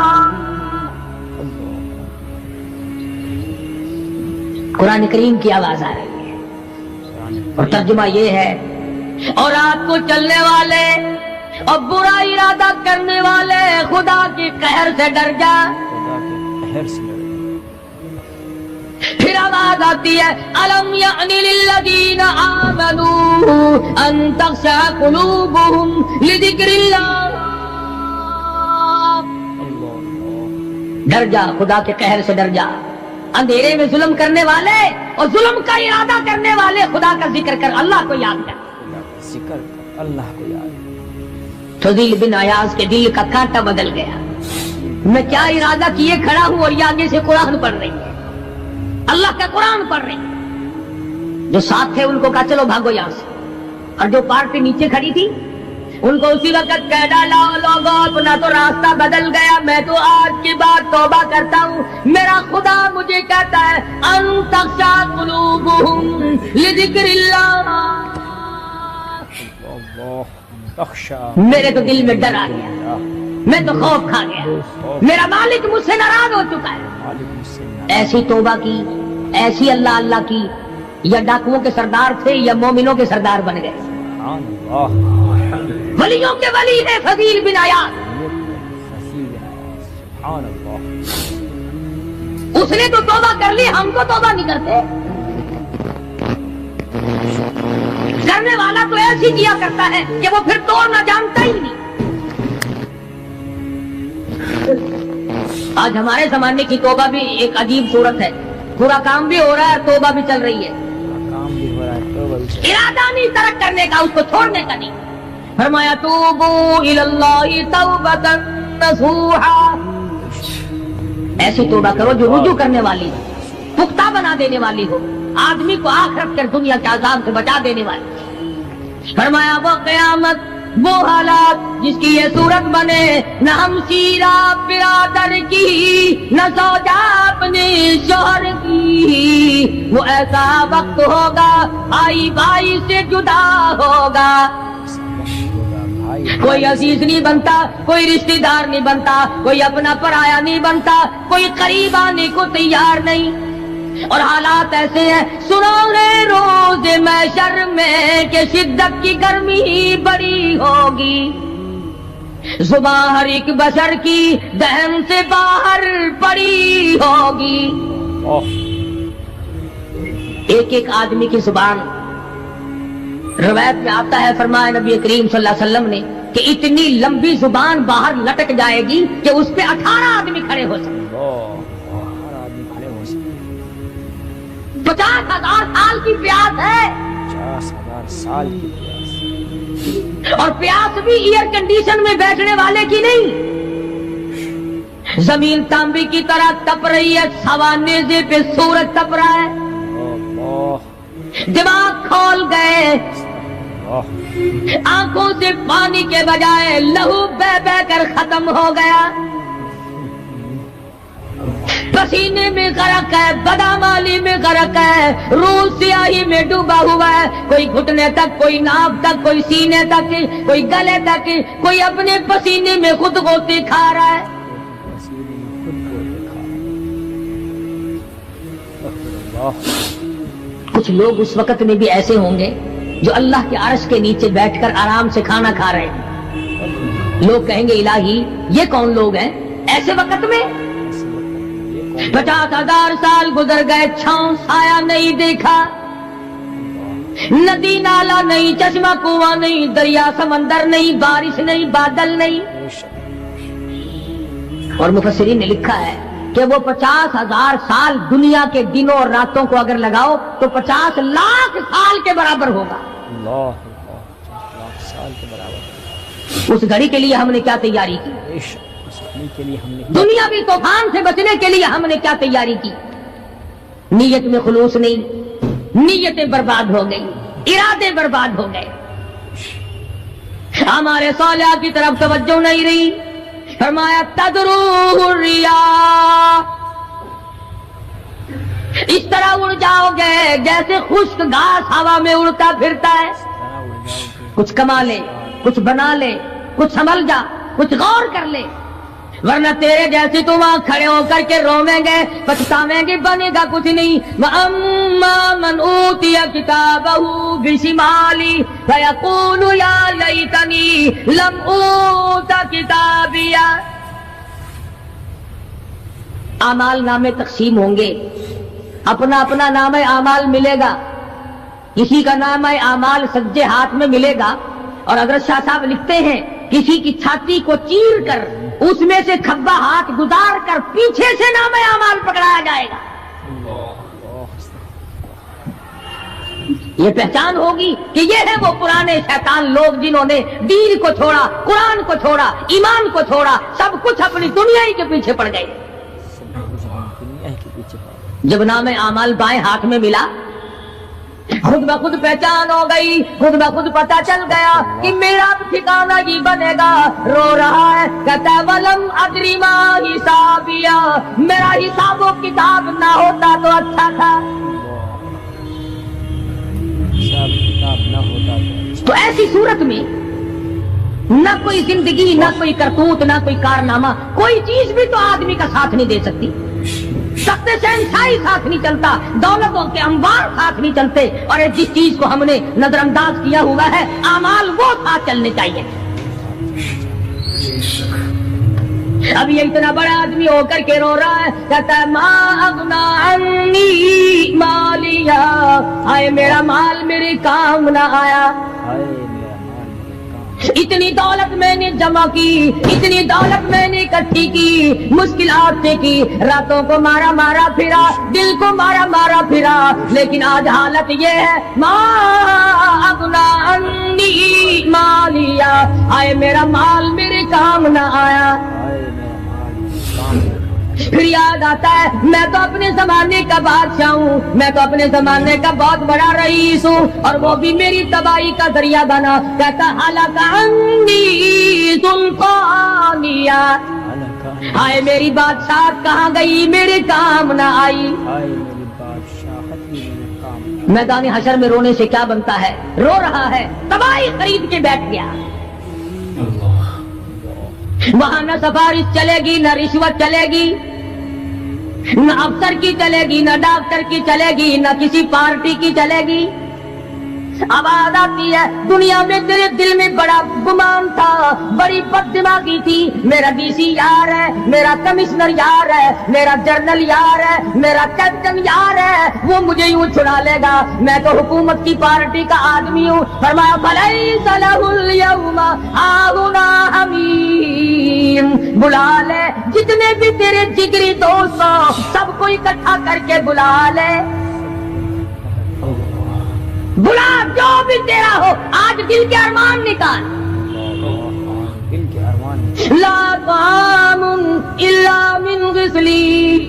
A: قرآن کریم کی آواز آ رہی ہے اور ترجمہ یہ ہے، اور رات کو چلنے والے اور برا ارادہ کرنے والے خدا کی قہر سے ڈر جا. پھر آواز آتی ہے الم یأن للذین آمنوا ان تخشع قلوبهم لذکر اللہ. ڈر جا، خدا کے قہر سے ڈر جا. اندھیرے میں ظلم کرنے والے اور ظلم کا ارادہ کرنے والے خدا کا ذکر کر، اللہ کو یاد کر،
C: ذکر کر، اللہ کو یاد.
A: فضیل بن عیاض کے دل کا کانٹا بدل گیا. میں کیا ارادہ کیے کھڑا ہوں اور یہ آگے سے قرآن پڑھ رہی ہے، اللہ کا قرآن پڑھ رہی ہے. جو ساتھ تھے ان کو کہا چلو بھاگو یہاں سے، اور جو پارٹی نیچے کھڑی تھی ان کو اسی وقت کہہ ڈالا لوگوں اپنا تو راستہ بدل گیا، میں تو آج کے بعد توبہ کرتا ہوں. میرا خدا مجھے کہتا ہے ان تخشع قلوبهم لذکر اللہ. میرے تو دل میں ڈر آ گیا. میں تو خوف کھا گیا، میرا مالک مجھ سے ناراض ہو چکا ہے۔
C: مالک مجھ سے نہ
A: ایسی توبہ کی، ایسی اللہ اللہ کی، یا ڈاکوؤں کے سردار تھے یا مومنوں کے سردار بن گئے۔
C: سبحان اللہ
A: ولیوں کے ولی ہے فضیل بن عیاض،
C: سبحان اللہ
A: اس نے تو توبہ کر لی، ہم تو توبہ نہیں کرتے۔ کرنے والا تو ایسی کیا کرتا ہے کہ وہ پھر توڑنا جانتا ہی نہیں۔ آج ہمارے زمانے کی توبہ بھی ایک عجیب صورت ہے، پورا کام بھی ہو رہا ہے، توبہ بھی چل رہی ہے،
C: کام بھی ہو رہا ہے توبہ بھی چل
A: ارادہ نہیں ترک کرنے کا، اس کو چھوڑنے کا نہیں۔ فرمایا توبو الی اللہ توبۃ نصوحا، ایسی توبہ کرو جو رجوع کرنے والی ہو، پختہ بنا دینے والی ہو، آدمی کو آخرت کر دنیا کے عذاب سے بچا دینے والی۔ فرمایا وہ قیامت، وہ حالات جس کی یہ صورت بنے، نہ ہم سیرا برادر کی، نہ زوجہ اپنے شوہر کی، وہ ایسا وقت ہوگا بھائی بھائی سے جدا ہوگا،
C: بھائی
A: کوئی عزیز نہیں بنتا، کوئی رشتہ دار نہیں بنتا، کوئی اپنا پرایا نہیں بنتا، کوئی قریب آنے کو تیار نہیں۔ اور حالات ایسے ہیں، سنو گے روز محشر میں کہ شدت کی گرمی بڑی ہوگی، زبان ہر ایک بشر کی دہن سے باہر پڑی ہوگی۔ ایک ایک آدمی کی زبان، روایت میں آتا ہے، فرمایا نبی کریم صلی اللہ علیہ وسلم نے کہ اتنی لمبی زبان باہر لٹک جائے گی کہ اس پہ 18 آدمی کھڑے ہو سکتے،
C: ہر آدمی کھڑے ہو سکتے،
A: 50,000 سال کی پیاس ہے،
C: 50,000 سال کی پیاس،
A: اور پیاس بھی ایئر کنڈیشن میں بیٹھنے والے کی نہیں، زمین تانبے کی طرح تپ رہی ہے، سوانے پہ سورج تپ رہا ہے، دماغ کھول گئے، آنکھوں سے پانی کے بجائے لہو بہ بہ کر ختم ہو گیا، پسینے میں غرق ہے، بدامالی میں غرق ہے، روح سیاہی میں ڈوبا ہوا ہے، کوئی گھٹنے تک، کوئی ناف تک، کوئی سینے تک، کوئی گلے تک، کوئی اپنے پسینے میں خود غوطے کھا رہا ہے۔ کچھ لوگ اس وقت میں بھی ایسے ہوں گے جو اللہ کے عرش کے نیچے بیٹھ کر آرام سے کھانا کھا رہے ہیں، لوگ کہیں گے الہی یہ کون لوگ ہیں ایسے وقت میں؟ 50,000 سال گزر گئے، چھاؤں سایہ نہیں دیکھا، ندی نالا نہیں، چشمہ کنواں نہیں، دریا سمندر نہیں، بارش نہیں، بادل نہیں۔ اور مفسرین نے لکھا ہے کہ وہ 50,000 سال دنیا کے دنوں اور راتوں کو اگر لگاؤ تو 50 لاکھ سال کے برابر ہوگا۔
C: اللہ 50 لاکھ سال کے برابر۔
A: اس گھڑی کے لیے ہم نے کیا تیاری کی؟
C: اس گھڑی کے لیے ہم نے
A: دنیاوی طوفان سے بچنے کے لیے ہم نے کیا تیاری کی؟ نیت میں خلوص نہیں، نیتیں برباد ہو گئی، ارادے برباد ہو گئے، ہمارے صالحہ کی طرف توجہ نہیں رہی۔ فرمایا تدرو الرياح، اس طرح اڑ جاؤ گے جیسے خشک گھاس ہوا میں اڑتا پھرتا ہے۔ کچھ کما لے، کچھ بنا لے، کچھ سنبھل جا، کچھ غور کر لے، ورنہ تیرے جیسے تو وہاں کھڑے ہو کر کے رویں گے، پچھتاویں گے، بنے گا کچھ نہیں۔ وَأَمَّا مَنْ أُوتِيَ كِتَابَهُ بِشِمَالِهِ فَيَقُولُ يَا لَيْتَنِي لَمْ أُوتَ كِتَابِيَهْ۔ اعمال نامے تقسیم ہوں گے، اپنا اپنا نام اعمال ملے گا، کسی کا نام اعمال سجے ہاتھ میں ملے گا، اور حضرت شاہ صاحب لکھتے ہیں کسی کی چھاتی کو چیر کر اس میں سے کھبا ہاتھ گزار کر پیچھے سے نام اعمال پکڑایا جائے گا۔ یہ پہچان ہوگی کہ یہ ہے وہ پرانے شیطان لوگ جنہوں نے دین کو چھوڑا، قرآن کو چھوڑا، ایمان کو چھوڑا، سب کچھ اپنی دنیا ہی کے پیچھے پڑ گئے۔ جب نام اعمال بائیں ہاتھ میں ملا، خود بخود پہچان ہو گئی، خود بخود پتہ چل گیا کہ میرا ٹھکانہ ہی بنے گا۔ رو رہا ہے، کہتا ہے وَلَمْ أَدْرِ مَا حِسَابِيَهْ، میرا حساب و کتاب نہ ہوتا تو اچھا تھا۔
C: حساب کتاب نہ ہوتا
A: تو ایسی صورت میں نہ کوئی زندگی، نہ کوئی کرتوت، نہ کوئی کارنامہ، کوئی چیز بھی تو آدمی کا ساتھ نہیں دے سکتی. تخت شہنشاہی ساتھ نہیں چلتا، دولتوں کے انبار ساتھ نہیں چلتے، اور جس چیز کو ہم نے نظر انداز کیا ہوا ہے اعمال وہ ساتھ چلنے چاہیے. اب یہ اتنا بڑا آدمی ہو کر کے رو رہا ہے، کہتا ہے ما اغنا عنی مالیا، آئے میرا مال میرے کام نہ آیا. اتنی دولت میں نے جمع کی، اتنی دولت میں نے اکٹھی کی، مشکلات سے کی، راتوں کو مارا مارا پھرا، دل کو مارا مارا پھرا، لیکن آج حالت یہ ہے ما اغنا عنی مالیا، آئے میرا مال میرے کام نہ آیا. پھر یاد آتا ہے میں تو اپنے زمانے کا بادشاہ ہوں، میں تو اپنے زمانے کا بہت بڑا رئیس ہوں، اور وہ بھی میری تباہی کا ذریعہ بنا. کہتا ہلاک عنی سلطانیہ، ہائے میری بادشاہت کہاں گئی، میرے کام نہ آئی. میدان حشر میں رونے سے کیا بنتا ہے، رو رہا ہے، تباہی خرید کے بیٹھ گیا. وہاں نہ سفارش چلے گی، نہ رشوت چلے گی، نہ افسر کی چلے گی، نہ ڈاکٹر کی چلے گی، نہ کسی پارٹی کی چلے گی. آواز آتی ہے دنیا میں تیرے دل میں بڑا گمان تھا، بڑی بد دماغی تھی، میرا ڈی سی یار ہے، میرا کمشنر یار ہے، میرا جنرل یار ہے، میرا کیپٹن یار ہے، وہ مجھے یوں چھڑا لے گا، میں تو حکومت کی پارٹی کا آدمی ہوں. فرمایا فلیس لہ اليوم ہاہنا حمیم، بلا لے جتنے بھی تیرے جگری دوست ہو سب کو اکٹھا کر کے بلا لے، بلا جو بھی تیرا ہو، آج دل کے ارمان نکال. لا طعام الا من غسلین،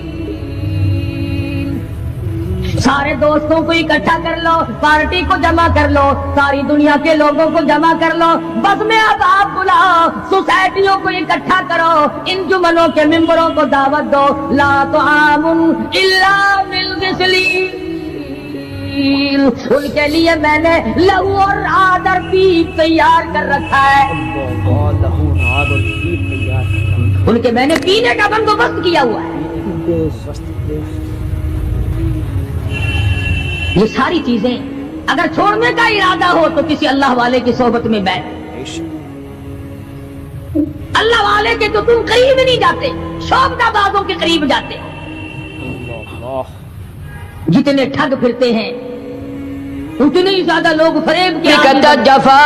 A: سارے دوستوں کو اکٹھا کر لو، پارٹی کو جمع کر لو، ساری دنیا کے لوگوں کو جمع کر لو، بس میں اب آپ بلاؤ، سوسائٹیوں کو اکٹھا کرو، انجمنوں کے ممبروں کو دعوت دو. لا طعام الا من غسلین، ان کے لیے میں نے لہو اور آدر پیپ تیار کر رکھا ہے، ان کے میں نے پینے کا بندوبست کیا ہوا ہے. یہ ساری چیزیں اگر چھوڑنے کا ارادہ ہو تو کسی اللہ والے کی صحبت میں بیٹھ. اللہ والے کے تو تم قریب نہیں جاتے، شوبدہ بازوں کے قریب جاتے. جتنے ٹھگ پھرتے ہیں اتنے ہی زیادہ لوگ فریب کے عادی. جفا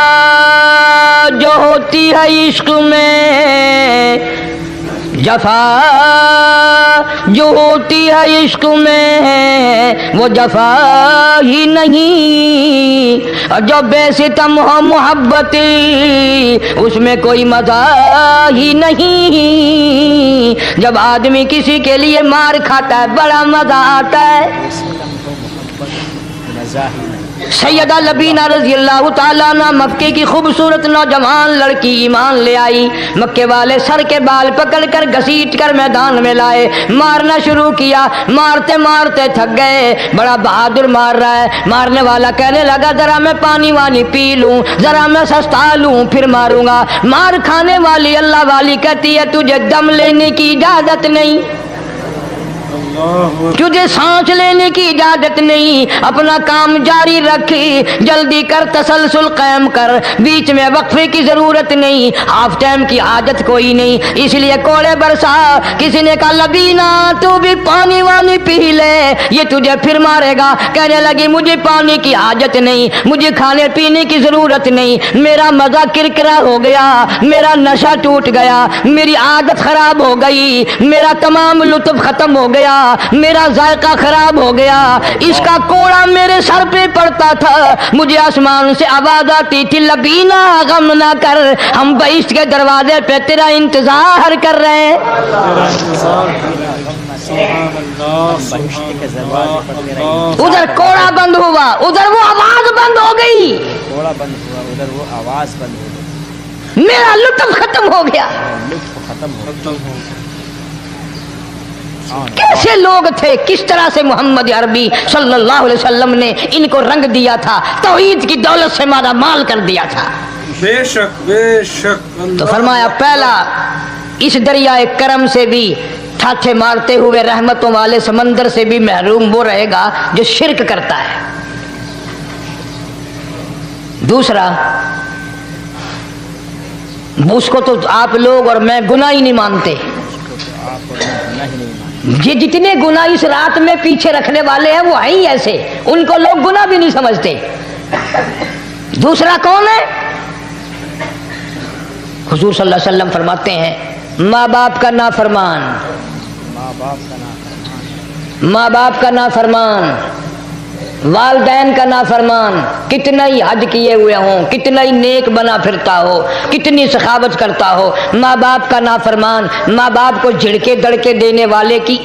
A: جو ہوتی ہے عشق میں، جفا جو ہوتی ہے عشق میں وہ جفا ہی نہیں، اور جو بے ستم ہو محبت اس میں کوئی مزہ ہی نہیں. جب آدمی کسی کے لیے مار کھاتا ہے بڑا مزہ آتا ہے. سیدہ لبینہ رضی اللہ تعالیٰ عنہ مکے کی خوبصورت نوجوان لڑکی ایمان لے آئی. مکے والے سر کے بال پکڑ کر گھسیٹ کر میدان میں لائے، مارنا شروع کیا، مارتے مارتے تھک گئے، بڑا بہادر مار رہا ہے. مارنے والا کہنے لگا ذرا میں پانی وانی پی لوں، ذرا میں سستا لوں پھر ماروں گا. مار کھانے والی اللہ والی کہتی ہے تجھے دم لینے کی اجازت نہیں، تجھے سانس لینے کی اجازت نہیں، اپنا کام جاری رکھ، جلدی کر، تسلسل قائم کر، بیچ میں وقفے کی ضرورت نہیں، ہاف ٹائم کی عادت کوئی نہیں. اس لیے کوڑے برسا. کسی نے کہا لبینہ تو بھی پانی وانی پی لے، یہ تجھے پھر مارے گا. کہنے لگی مجھے پانی کی حاجت نہیں، مجھے کھانے پینے کی ضرورت نہیں، میرا مزہ کرکرا ہو گیا، میرا نشہ ٹوٹ گیا، میری عادت خراب ہو گئی، میرا تمام لطف ختم ہو گیا، میرا ذائقہ خراب ہو گیا. اس کا کوڑا میرے سر پہ پڑتا تھا، مجھے آسمان سے آواز آتی تھی لبینہ غم نہ کر، ہم بہشت کے دروازے پہ تیرا انتظار کر رہے ہیں. ادھر کوڑا بند ہوا، ادھر وہ آواز بند ہو گئی،
C: کوڑا بند ہوا، ادھر وہ آواز بند ہو گئی،
A: میرا لطف ختم ہو گیا.
C: ختم ہو گیا.
A: کیسے لوگ تھے، کس طرح سے محمد عربی صلی اللہ علیہ وسلم نے ان کو رنگ دیا تھا، توحید کی دولت سے مالا مال کر دیا تھا.
D: بے شک
A: تو فرمایا پہلا اس دریائے کرم سے بھی ٹھاٹھے مارتے ہوئے رحمتوں والے سمندر سے بھی محروم وہ رہے گا جو شرک کرتا ہے. دوسرا اس کو تو آپ لوگ اور میں گناہ ہی نہیں مانتے. یہ جتنے گناہ اس رات میں پیچھے رکھنے والے ہیں وہ ہیں ہی ایسے، ان کو لوگ گناہ بھی نہیں سمجھتے. دوسرا کون ہے؟ حضور صلی اللہ علیہ وسلم فرماتے ہیں ماں باپ کا نافرمان، ماں باپ کا نافرمان، والدین کا نافرمان، کتنا ہی حج کیے ہوئے ہوں، کتنا ہی نیک بنا پھرتا ہو، کتنی سخاوت کرتا ہو، ماں باپ کا نافرمان، ماں باپ کو جھڑکے دڑکے دینے والے کی